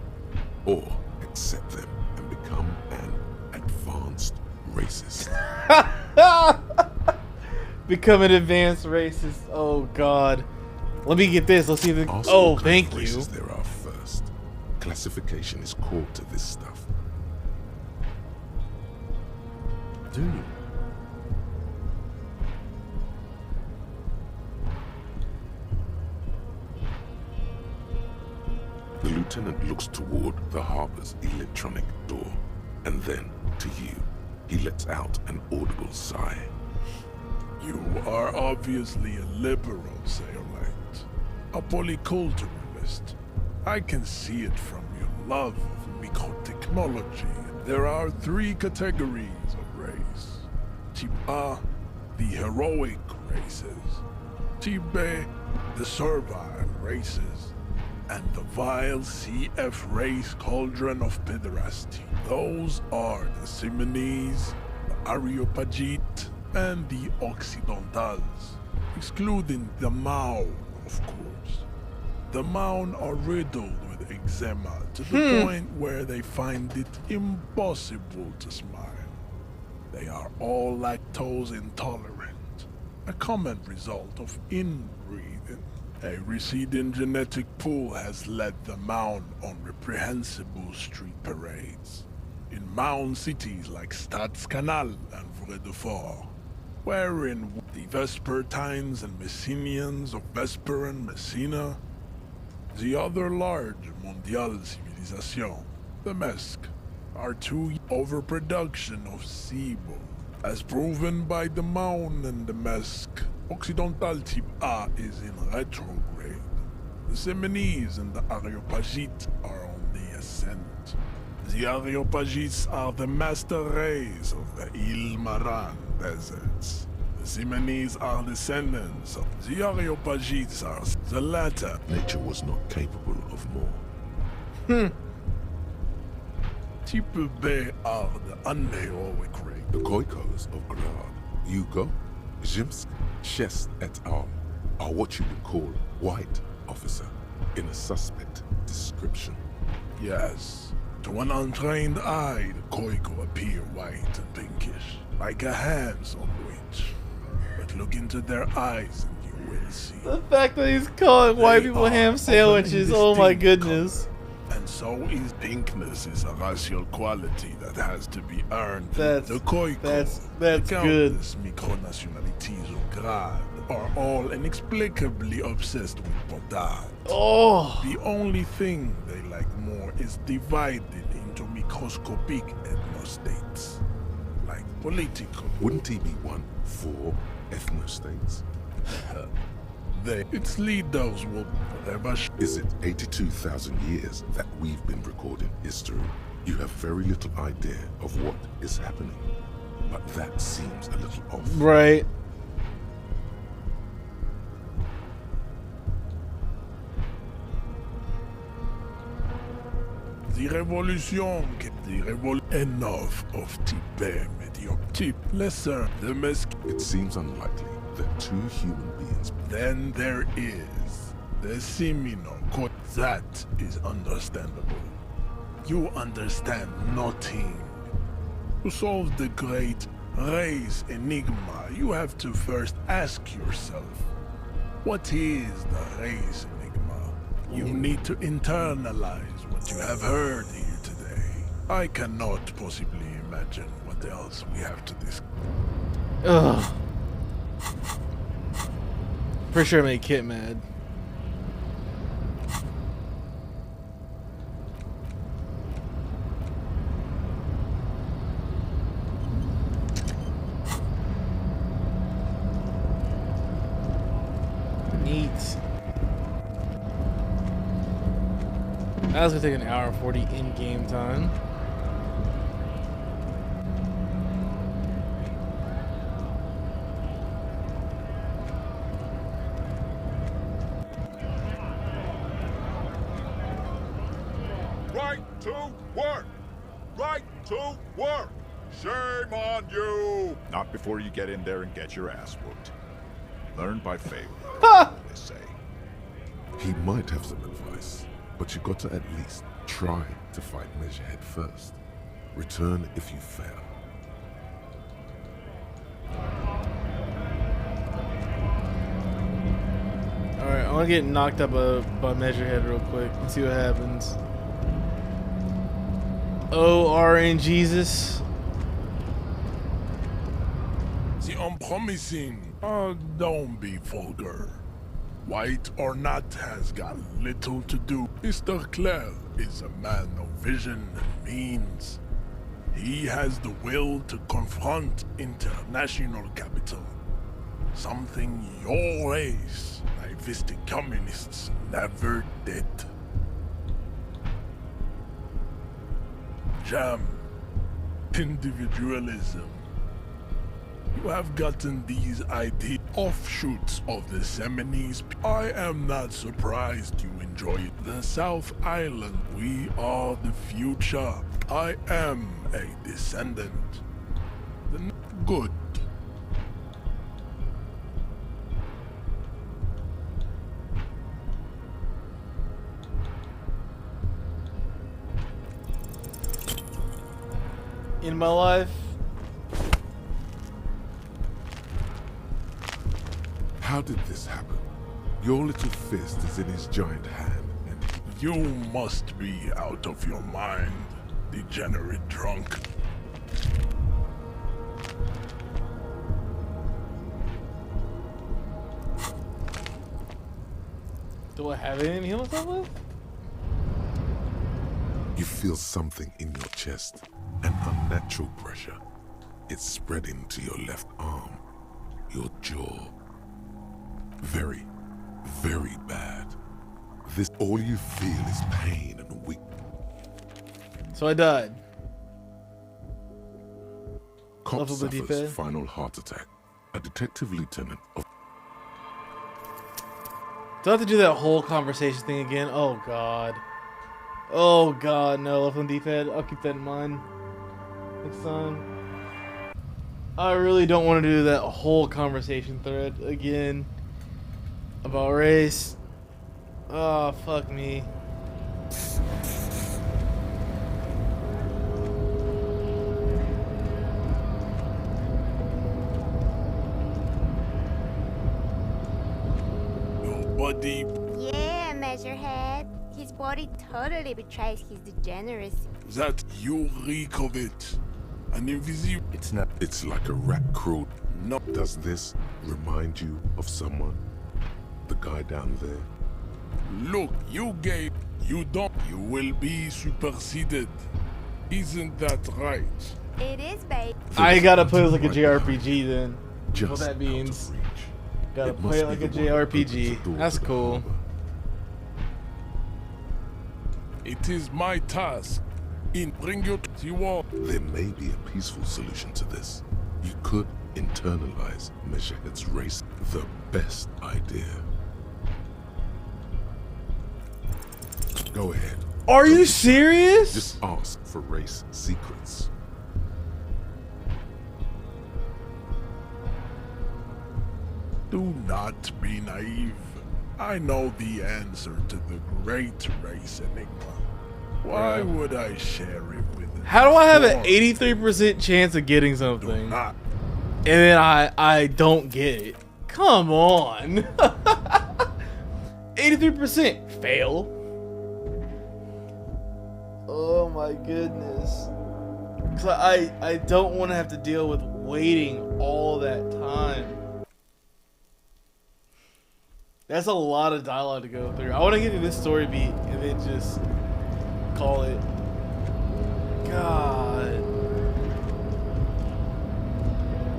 or accept them and become an advanced racist. Become an advanced racist. Oh God. Let me get this. Let's see if Ask oh, what kind thank of you. races there are first. Classification is core to this stuff. Do you? The lieutenant looks toward the harbor's electronic door, and then to you. He lets out an audible sigh. You are obviously a liberal, Sailite. A polyculturalist. I can see it from your love of microtechnology. There are 3 categories of race. Type A, the heroic races. Type B, the servile races. And the vile CF race cauldron of pederasty. Those are the Simonese, the Areopagite, and the Occidentals, excluding the Maun, of course. The Maun are riddled with eczema to the point where they find it impossible to smile. They are all lactose intolerant, a common result of inbreeding. A receding genetic pool has led the Maun on reprehensible street parades. in mound cities like Stadskanal and Vredefort, wherein the Vespertines and Messenians of Vesper and Messina, the other large mondial civilization, the Mesk, are too overproduction of Sibo, as proven by the Maun and the Mesk. Occidental type A is in retrograde. The Semenese and the Areopagites are on the ascent. The Areopagites are the master race of the Ilmaran deserts. The Semenese are descendants of the Areopagites are the latter. Nature was not capable of more. Type B are the unheroic race. The Koikos of Grad, Yugo, Zhimsk, Shest et al. Are what you would call white, officer, in a suspect description. Yes. To an untrained eye, the Koiko appear white and pinkish, like a ham sandwich. But look into their eyes and you will see. The fact that he's calling white people ham sandwiches, oh my goodness. Color. And so is pinkness is a racial quality that has to be earned. That's the Koiko, that's the good. countless micronationalities of Grad are all inexplicably obsessed with Bodad. Oh! The only thing they like more is divided into microscopic ethnostates, like political. Wouldn't he be one for ethnostates? Its leaders will never. Is it 82,000 years that we've been recording history? You have very little idea of what is happening, but that seems a little off. Right. The revolution kept enough of type mediocre type lesser the Mesk. It seems unlikely that two human beings. Then there is the Semino. That is understandable. You understand nothing. To solve the great race enigma, you have to first ask yourself, what is the race enigma? You need to internalize what you have heard here today. I cannot possibly imagine what else we have to discuss. Ugh. For sure make Kit mad. Neat. That's gonna take an hour and 40 in-game time. Right to work! Right to work! Shame on you! Not before you get in there and get your ass whooped. Learn by failure, they say. He might have some advice, but you got to at least try to fight Measurehead first. Return if you fail. Alright, I want to get knocked up by Measurehead real quick and see what happens. O-R-N-Jesus. The unpromising. Don't be vulgar. White or not has got little to do. Mr. Clare is a man of vision and means. He has the will to confront international capital. Something your race, naivistic communists, never did. Jam. Individualism. You have gotten these ideas offshoots of the Semenese. I am not surprised you enjoy it. The South Island, we are the future. I am a descendant. Good. In my life. How did this happen? Your little fist is in his giant hand, and you must be out of your mind. Degenerate drunk. Do I have anything to heal myself with? You feel something in your chest, an unnatural pressure. It's spreading to your left arm, your jaw. Very, very bad. This, all you feel is pain and weakness. So I died. Cop Level the suffers D-pad. final heart attack. A detective lieutenant of... Do I have to do that whole conversation thing again? Oh god. Oh god, no. Left on D-pad. I'll keep that in mind next time. I really don't want to do that whole conversation thread again about race. Oh, fuck me. Nobody. Yeah, Measurehead. His body totally betrays his degeneracy. That you reek of it. An invisible. It's not. It's like a rat crawled. No. Does this remind you of someone? The guy down there? Look, you gay. You don't. You will be superseded. Isn't that right? It is, babe. I gotta play it like a JRPG then. Just What that means. out of reach. Gotta It play it must like be a the one that opens the JRPG. door That's to the cool. harbor. It is my task. Bring you to the wall. There may be a peaceful solution to this. You could internalize Measurehead's race. The best idea. Go ahead. Are you serious? Just ask for race secrets. Do not be naive. I know the answer to the great race enigma. Why would I share it with you? How do I have an 83% chance of getting something? And then I don't get it. Come on. 83% fail. Oh my goodness. Cause I don't want to have to deal with waiting all that time. That's a lot of dialogue to go through. I want to get through this story beat and then just call it. God.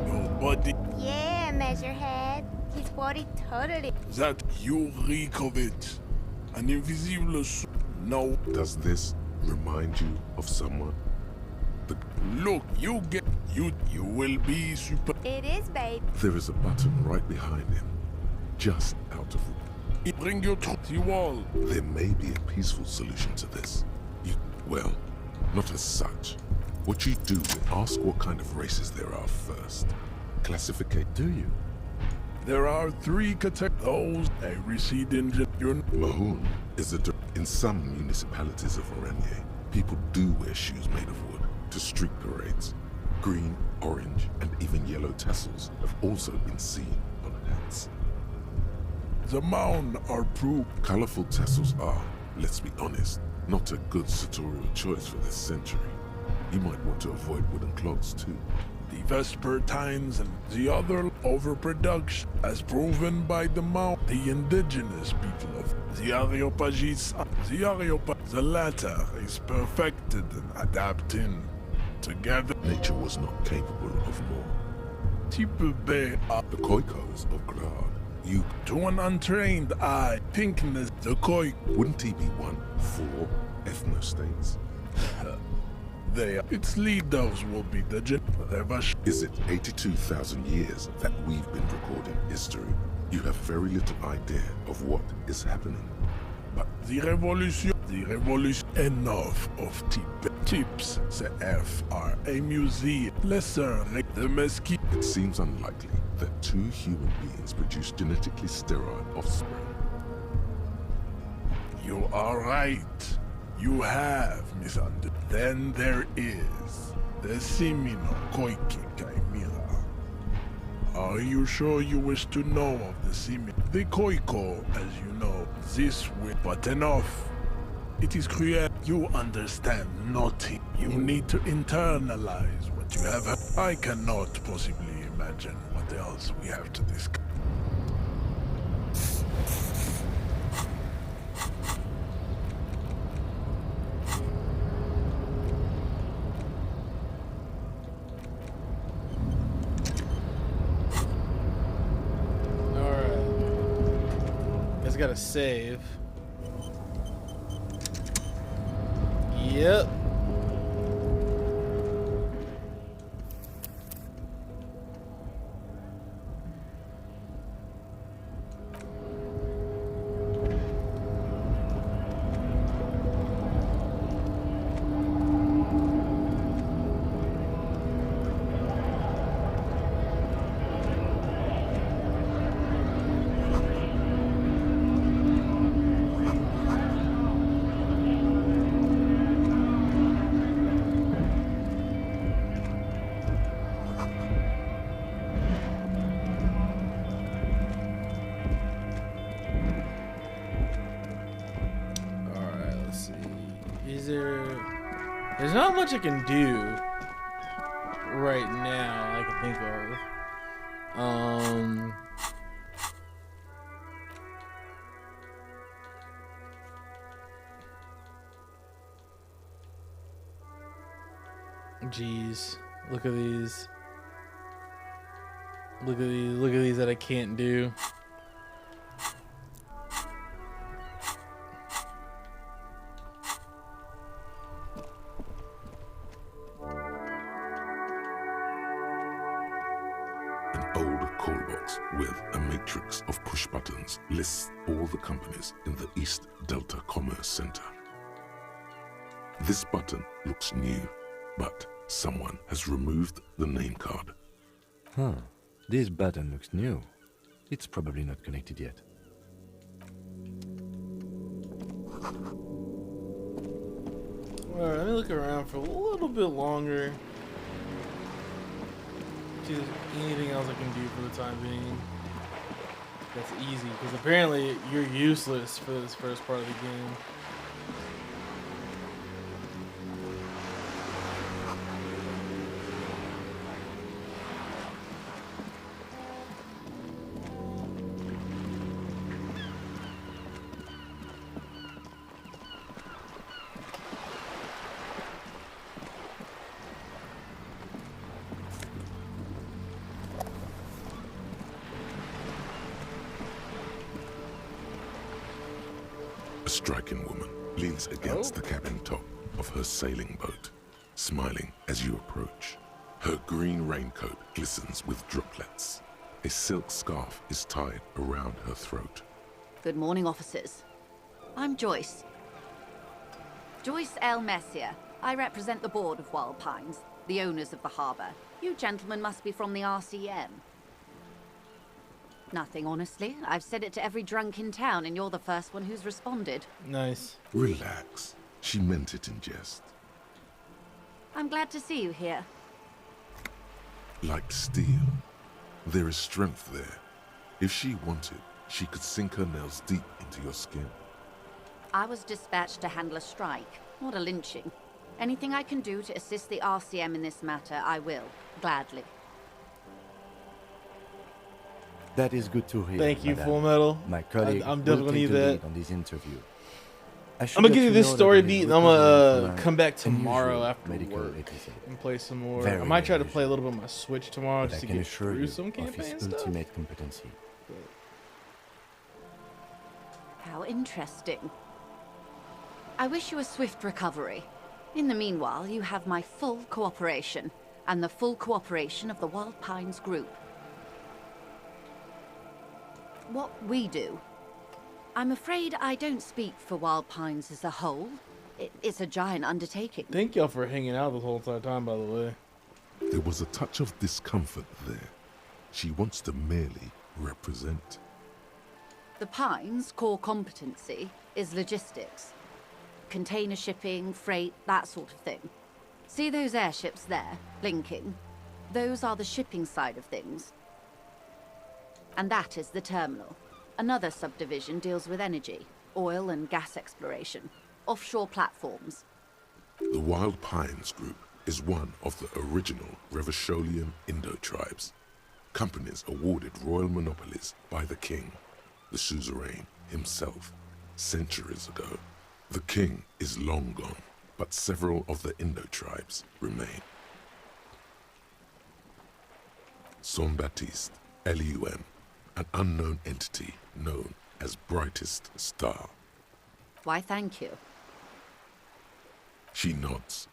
Nobody. Yeah, Measurehead. His body totally. That you reek of it. An invisible. No. Does this remind you of someone? Look, you get. You will be super. It is, babe. There is a button right behind him. Just out of reach. Bring you to the wall. There may be a peaceful solution to this. Well, not as such. What you do is ask what kind of races there are first. Classificate. Do you? There are 3 categories. They recede in your. Mahoon is in some municipalities of Oranje, people do wear shoes made of wood to street parades. Green, orange, and even yellow tassels have also been seen on hats. The Maun are proof. Colorful tassels are, let's be honest, not a good sartorial choice for this century. You might want to avoid wooden clogs too. The Vespertines and the other overproduction, as proven by the Maun, the indigenous people of the Areopagus. The latter is perfected and adapting together. Nature was not capable of more. The Khoikos of Glad. You, to an untrained eye, thinkness the Khoi. Wouldn't he be one for ethnostates? Its leaders will be the Is it 82,000 years that we've been recording history? You have very little idea of what is happening. But the revolution, enough of tips, the FRA museum, lesser, the mesquite. It seems unlikely that 2 human beings produce genetically sterile offspring. You are right. You have misunderstood. Then there is the Seminole Koiki Chimera. Are you sure you wish to know of the Seminole? The Koiko, as you know, this way, but enough. It is cruel. You understand nothing. You need to internalize what you have. I cannot possibly imagine what else we have to discuss. Gotta save. Yep. There's not much I can do right now I can think of. Jeez, look at these. Look at these that I can't do. Of push buttons lists all the companies in the East Delta Commerce Center. This button looks new, but someone has removed the name card. Huh. This button looks new. It's probably not connected yet. Alright, let me look around for a little bit longer. See if there's anything else I can do for the time being. That's easy, because apparently you're useless for this first part of the game. A striking woman leans against the cabin top of her sailing boat, smiling as you approach. Her green raincoat glistens with droplets. A silk scarf is tied around her throat. Good morning, officers. I'm Joyce. Joyce L. Messier. I represent the board of Wild Pines, the owners of the harbor. You gentlemen must be from the RCM. Nothing, honestly. I've said it to every drunk in town, and you're the first one who's responded. Nice. Relax. She meant it in jest. I'm glad to see you here. Like steel, there is strength there. If she wanted, she could sink her nails deep into your skin. I was dispatched to handle a strike, not a lynching. Anything I can do to assist the RCM in this matter, I will, gladly. That is good to hear. Thank you, Madame. Full Metal. My colleague I'm definitely will gonna take need the that. lead on this interview. I'm gonna give you this story beat, and I'm gonna come back tomorrow after work and play some more. I might try to play a little bit on my Switch tomorrow just to get through some campaign stuff. Ultimate competency. How interesting. I wish you a swift recovery. In the meanwhile, you have my full cooperation, and the full cooperation of the Wild Pines group. What we do. I'm afraid I don't speak for Wild Pines as a whole. It's a giant undertaking. Thank y'all for hanging out this whole entire time, by the way. There was a touch of discomfort there. She wants to merely represent. The Pines' core competency is logistics. Container shipping, freight, that sort of thing. See those airships there, blinking? Those are the shipping side of things. And that is the terminal. Another subdivision deals with energy, oil and gas exploration. offshore platforms. The Wild Pines Group is one of the original Revacholian Indo-tribes. Companies awarded royal monopolies by the king, the suzerain himself, centuries ago. The king is long gone, but several of the Indo-tribes remain. Saint-Baptiste, LUM, an unknown entity known as Brightest Star. Why, thank you. She nods.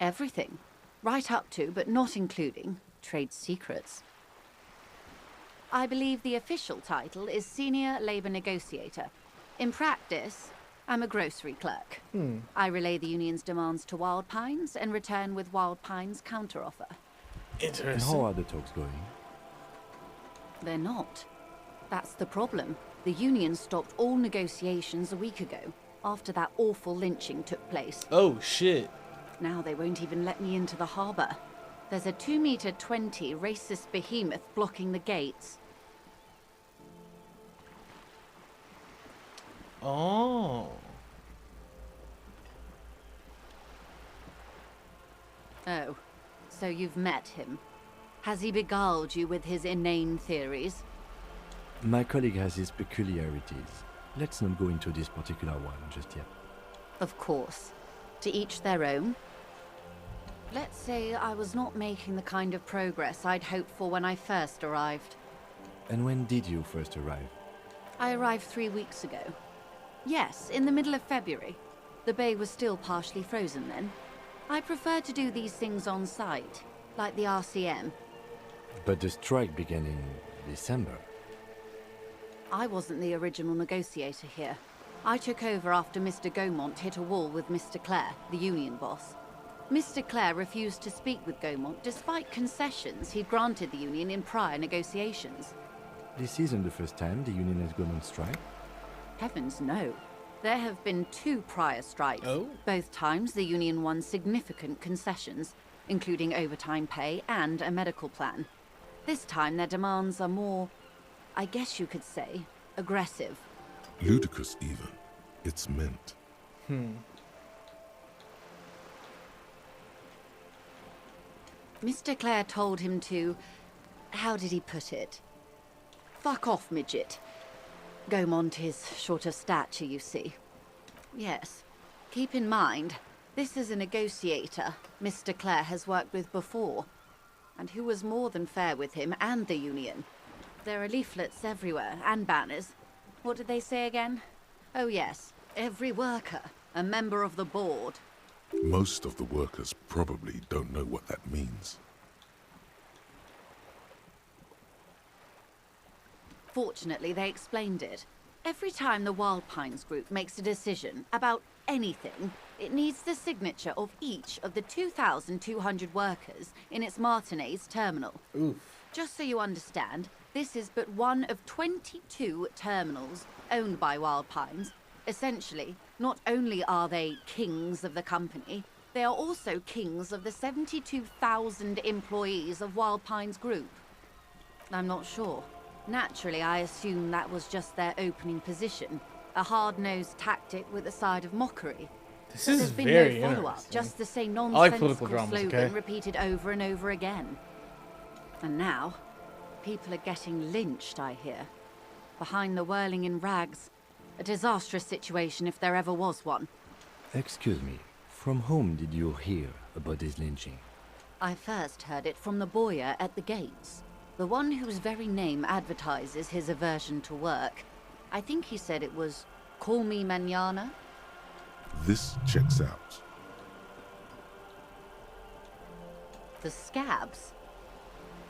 Everything. Right up to, but not including, trade secrets. I believe the official title is Senior Labor Negotiator. In practice, I'm a grocery clerk. I relay the union's demands to Wild Pines and return with Wild Pines' counteroffer. And how are the talks going? They're not. That's the problem. The union stopped all negotiations a week ago, after that awful lynching took place. Oh, shit. Now they won't even let me into the harbor. There's a 2-meter-20 racist behemoth blocking the gates. Oh. Oh, so you've met him. Has he beguiled you with his inane theories? My colleague has his peculiarities. Let's not go into this particular one just yet. Of course. To each their own. Let's say I was not making the kind of progress I'd hoped for when I first arrived. And when did you first arrive? I arrived 3 weeks ago. Yes, in the middle of February. The bay was still partially frozen then. I prefer to do these things on site, like the RCM. But the strike began in December. I wasn't the original negotiator here. I took over after Mr. Gaumont hit a wall with Mr. Clare, the union boss. Mr. Clare refused to speak with Gaumont despite concessions he'd granted the union in prior negotiations. This isn't the first time the union has gone on strike. Heavens no. There have been 2 prior strikes. Oh? Both times the union won significant concessions, including overtime pay and a medical plan. This time their demands are more, I guess you could say, aggressive. Ludicrous even. It's meant. Mr. Clare told him to... how did he put it? Fuck off, midget. Gaumont is short of stature, you see. Yes. Keep in mind, this is a negotiator Mr. Clare has worked with before, and who was more than fair with him and the union. There are leaflets everywhere, and banners. What did they say again? Oh yes, every worker, a member of the board. Most of the workers probably don't know what that means. Fortunately, they explained it. Every time the Wild Pines Group makes a decision about anything, it needs the signature of each of the 2,200 workers in its Martinez terminal. Oof. Just so you understand, this is but one of 22 terminals owned by Wild Pines. Essentially, not only are they kings of the company, they are also kings of the 72,000 employees of Wild Pines Group. I'm not sure. Naturally, I assume that was just their opening position, a hard-nosed tactic with a side of mockery. This But is there's been very no follow-up, interesting. just the same I like nonsensical political dramas, slogan okay? repeated over and over again. And now, people are getting lynched, I hear. Behind the whirling in rags. A disastrous situation if there ever was one. Excuse me, from whom did you hear about this lynching? I first heard it from the boyer at the gates. The one whose very name advertises his aversion to work. I think he said it was, "Call me mañana." This checks out. The scabs?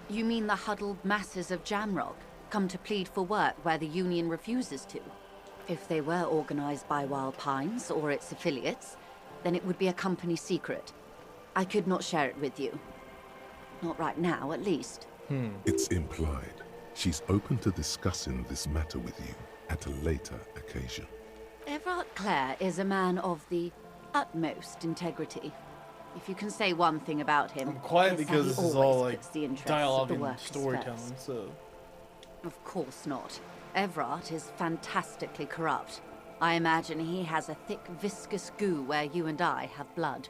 You mean the huddled masses of Jamrock, come to plead for work where the union refuses to? If they were organized by Wild Pines or its affiliates, then it would be a company secret. I could not share it with you. Not right now, at least. It's implied. She's open to discussing this matter with you at a later occasion. Everard Clare is a man of the utmost integrity. If you can say one thing about him, I'm quiet it's that because he this is always all like puts the interests dialogue of the and workers storytelling, first. so. Of course not. Everard is fantastically corrupt. I imagine he has a thick, viscous goo where you and I have blood.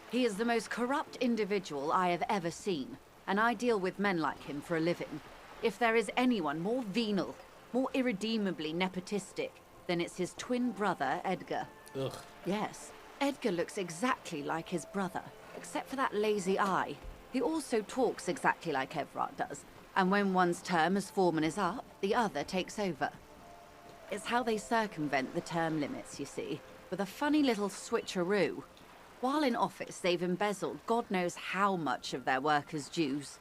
He is the most corrupt individual I have ever seen, and I deal with men like him for a living. If there is anyone more venal, more irredeemably nepotistic, then it's his twin brother, Edgar. Ugh. Yes, Edgar looks exactly like his brother, except for that lazy eye. He also talks exactly like Evrart does, and when one's term as foreman is up, the other takes over. It's how they circumvent the term limits, you see, with a funny little switcheroo. While in office, they've embezzled God knows how much of their workers' dues.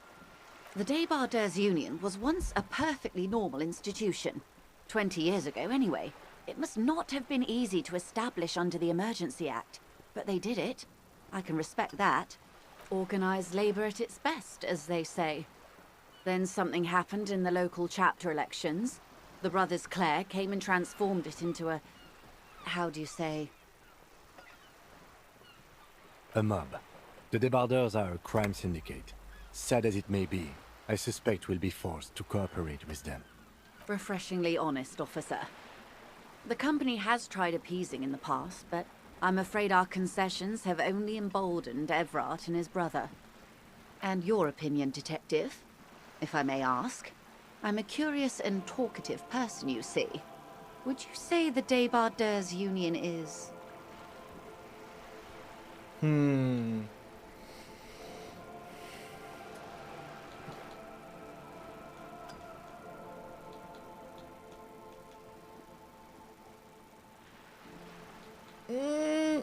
The Débardeurs Union was once a perfectly normal institution. 20 years ago, anyway. It must not have been easy to establish under the Emergency Act, but they did it. I can respect that. Organized labor at its best, as they say. Then something happened in the local chapter elections. The brothers Clare came and transformed it into a... how do you say? A mob. The Débardeurs are a crime syndicate. Sad as it may be, I suspect we'll be forced to cooperate with them. Refreshingly honest, officer. The company has tried appeasing in the past, but I'm afraid our concessions have only emboldened Evrart and his brother. And your opinion, Detective, if I may ask? I'm a curious and talkative person, you see. Would you say the Débardeurs Union is...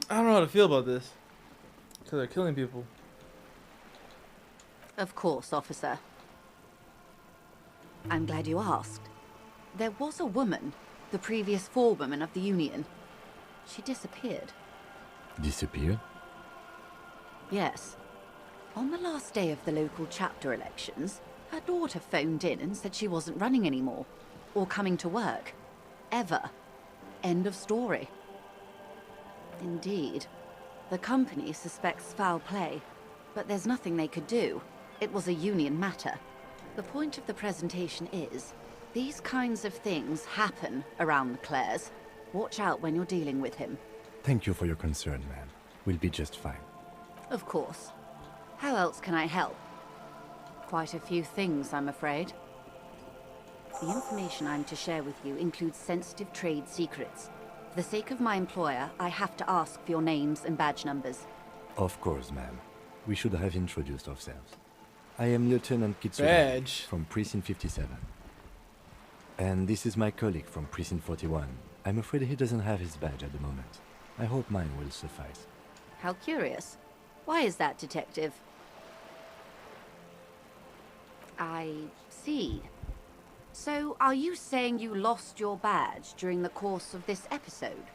I don't know how to feel about this. Because they're killing people. Of course, officer. I'm glad you asked. There was a woman, the previous forewoman of the Union. She disappeared. Disappeared? Yes. On the last day of the local chapter elections, her daughter phoned in and said she wasn't running anymore. Or coming to work. Ever. End of story. Indeed. The company suspects foul play, but there's nothing they could do. It was a Union matter. The point of the presentation is, these kinds of things happen around the Clares. Watch out when you're dealing with him. Thank you for your concern, ma'am. We'll be just fine. Of course. How else can I help? Quite a few things, I'm afraid. The information I'm to share with you includes sensitive trade secrets. For the sake of my employer, I have to ask for your names and badge numbers. Of course, ma'am. We should have introduced ourselves. I am Lieutenant Kitsuda Badge. from Precinct 57. And this is my colleague from Precinct 41. I'm afraid he doesn't have his badge at the moment. I hope mine will suffice. How curious. Why is that, Detective? I see. So, are you saying you lost your badge during the course of this episode?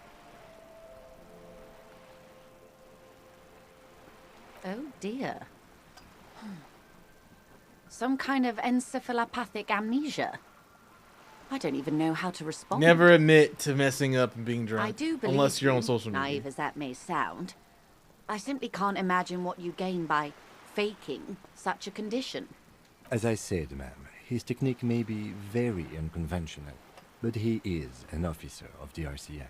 Oh dear. Some kind of encephalopathic amnesia. I don't even know how to respond. Never admit to messing up and being drunk. I do believe unless you're you, on social media. naive as that may sound. I simply can't imagine what you gain by faking such a condition. As I said, ma'am, his technique may be very unconventional, but he is an officer of the RCM.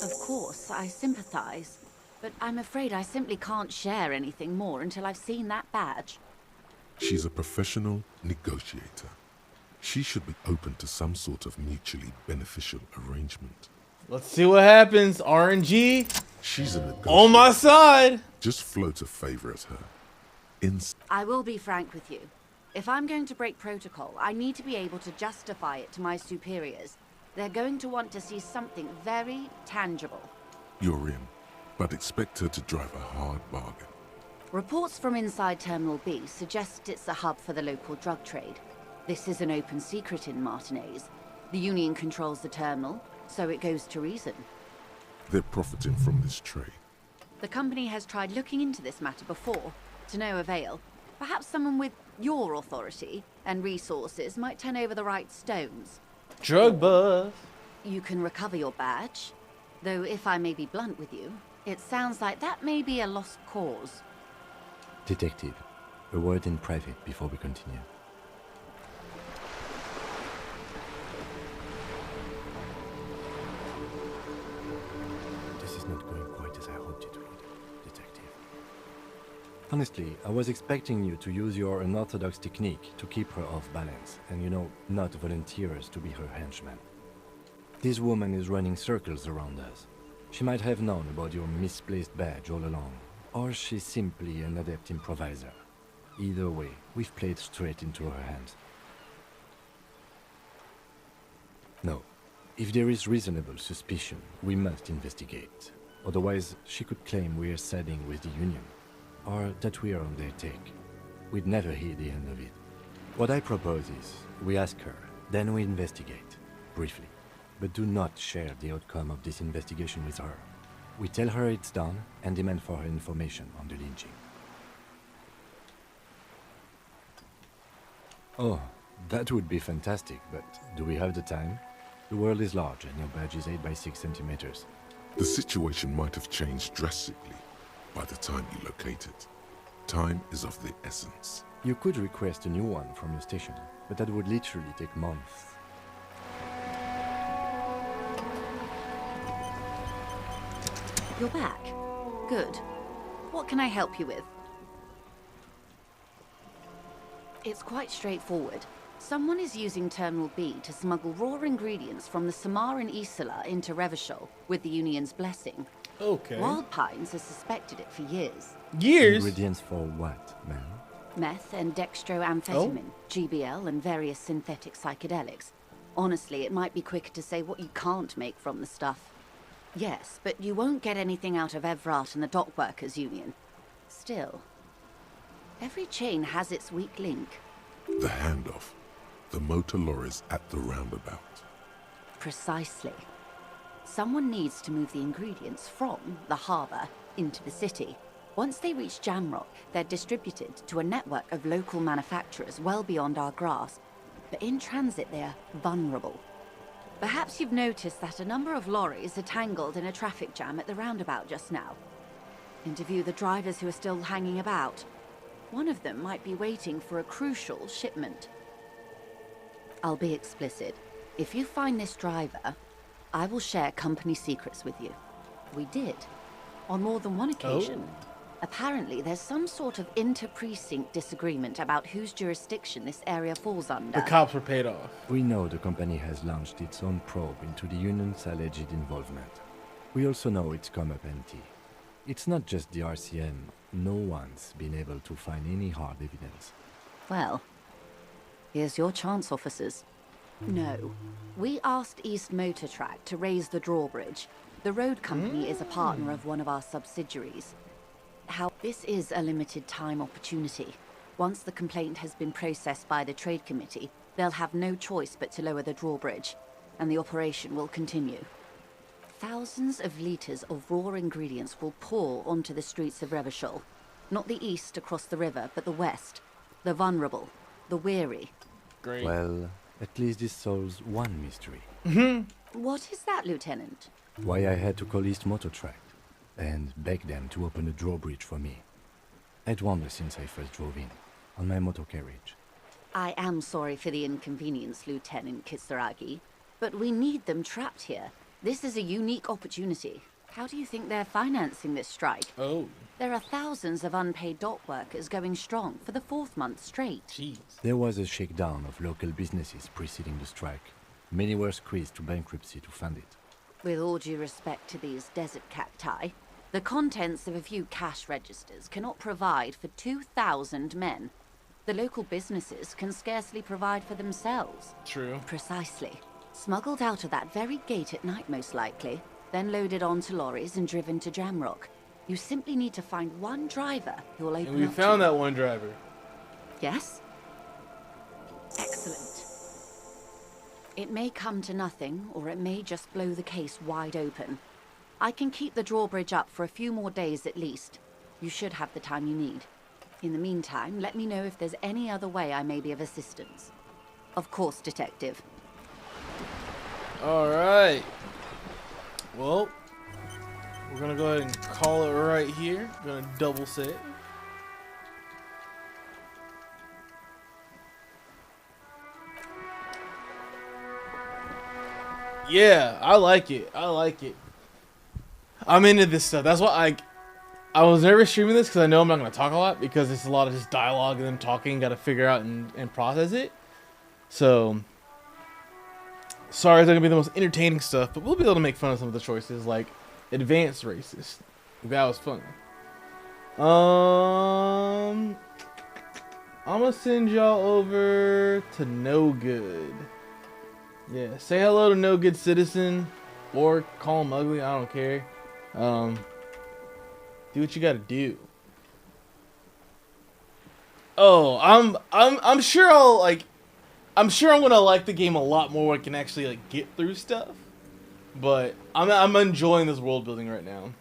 Of course, I sympathize, but I'm afraid I simply can't share anything more until I've seen that badge. She's a professional negotiator. She should be open to some sort of mutually beneficial arrangement. Let's see what happens. RNG. She's a negotiator. On my side. Just float a favor at her. I will be frank with you. If I'm going to break protocol, I need to be able to justify it to my superiors. They're going to want to see something very tangible. You're in, but expect her to drive a hard bargain. Reports from inside Terminal B suggest it's a hub for the local drug trade. This is an open secret in Martinez. The Union controls the terminal, so it goes to reason. They're profiting from this trade. The company has tried looking into this matter before, to no avail. Perhaps someone with your authority and resources might turn over the right stones. Drug buzz. You can recover your badge, though if I may be blunt with you, it sounds like that may be a lost cause. Detective, a word in private before we continue. Honestly, I was expecting you to use your unorthodox technique to keep her off balance, and not volunteer us to be her henchman. This woman is running circles around us. She might have known about your misplaced badge all along, or she's simply an adept improviser. Either way, we've played straight into her hands. No, if there is reasonable suspicion, we must investigate. Otherwise, she could claim we're siding with the Union, or that we are on their take. We'd never hear the end of it. What I propose is, we ask her, then we investigate, briefly. But do not share the outcome of this investigation with her. We tell her it's done, and demand for her information on the lynching. Oh, that would be fantastic, but do we have the time? The world is large, and your badge is 8 by 6 centimeters. The situation might have changed drastically by the time you locate it. Time is of the essence. You could request a new one from your station, but that would literally take months. You're back. Good. What can I help you with? It's quite straightforward. Someone is using Terminal B to smuggle raw ingredients from the Samaran Isla into Revachol with the Union's blessing. Okay. Wild Pines has suspected it for years. Years? Ingredients for what, ma'am? Meth and dextroamphetamine, GBL, and various synthetic psychedelics. Honestly, it might be quicker to say what you can't make from the stuff. Yes, but you won't get anything out of Evrat and the Dock Workers Union. Still, every chain has its weak link. The handoff. The motor lorries at the roundabout. Precisely. Someone needs to move the ingredients from the harbor into the city. Once they reach Jamrock, they're distributed to a network of local manufacturers well beyond our grasp. But in transit, they're vulnerable. Perhaps you've noticed that a number of lorries are tangled in a traffic jam at the roundabout just now. Interview the drivers who are still hanging about. One of them might be waiting for a crucial shipment. I'll be explicit. If you find this driver, I will share company secrets with you. We did, on more than one occasion. Oh. Apparently, there's some sort of inter-precinct disagreement about whose jurisdiction this area falls under. The cops were paid off. We know the company has launched its own probe into the Union's alleged involvement. We also know it's come up empty. It's not just the RCM. No one's been able to find any hard evidence. Well, here's your chance, officers. No. We asked East Motor Track to raise the drawbridge. The road company is a partner of one of our subsidiaries. This is a limited time opportunity. Once the complaint has been processed by the Trade Committee, they'll have no choice but to lower the drawbridge, and the operation will continue. Thousands of liters of raw ingredients will pour onto the streets of Revachol. Not the east across the river, but the west. The vulnerable, the weary. Great. Well, at least this solves one mystery. What is that, Lieutenant? Why I had to call East Motor Track and beg them to open a drawbridge for me. I'd wondered since I first drove in, on my motor carriage. I am sorry for the inconvenience, Lieutenant Kisaragi, but we need them trapped here. This is a unique opportunity. How do you think they're financing this strike? Oh. There are thousands of unpaid dock workers going strong for the 4th month straight. Jeez. There was a shakedown of local businesses preceding the strike. Many were squeezed to bankruptcy to fund it. With all due respect to these desert cacti, the contents of a few cash registers cannot provide for 2,000 men. The local businesses can scarcely provide for themselves. True. Precisely. Smuggled out of that very gate at night, most likely, then loaded onto lorries and driven to Jamrock. You simply need to find one driver who will open up. And we found that one driver. Yes? Excellent. It may come to nothing, or it may just blow the case wide open. I can keep the drawbridge up for a few more days at least. You should have the time you need. In the meantime, let me know if there's any other way I may be of assistance. Of course, Detective. Alright. Well, we're gonna go ahead and call it right here. We're gonna double save. Yeah, I like it. I like it. I'm into this stuff. That's why I was never streaming this because I know I'm not going to talk a lot because it's a lot of just dialogue and them talking. Got to figure out and process it. So, sorry, it's not going to be the most entertaining stuff, but we'll be able to make fun of some of the choices, like advanced racist. That was funny. I'm going to send y'all over to No Good. Yeah, say hello to No Good Citizen, or call him ugly. I don't care. Do what you gotta do. Oh, I'm sure I'm sure I'm gonna like the game a lot more when I can actually like get through stuff. But I'm enjoying this world building right now.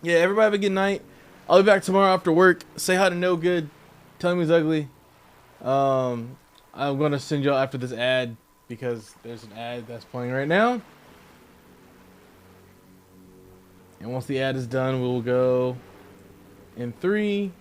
Yeah, everybody have a good night. I'll be back tomorrow after work. Say hi to No Good. Tell him he's ugly. I'm gonna send y'all after this ad because there's an ad that's playing right now. And once the ad is done, we will go in 3,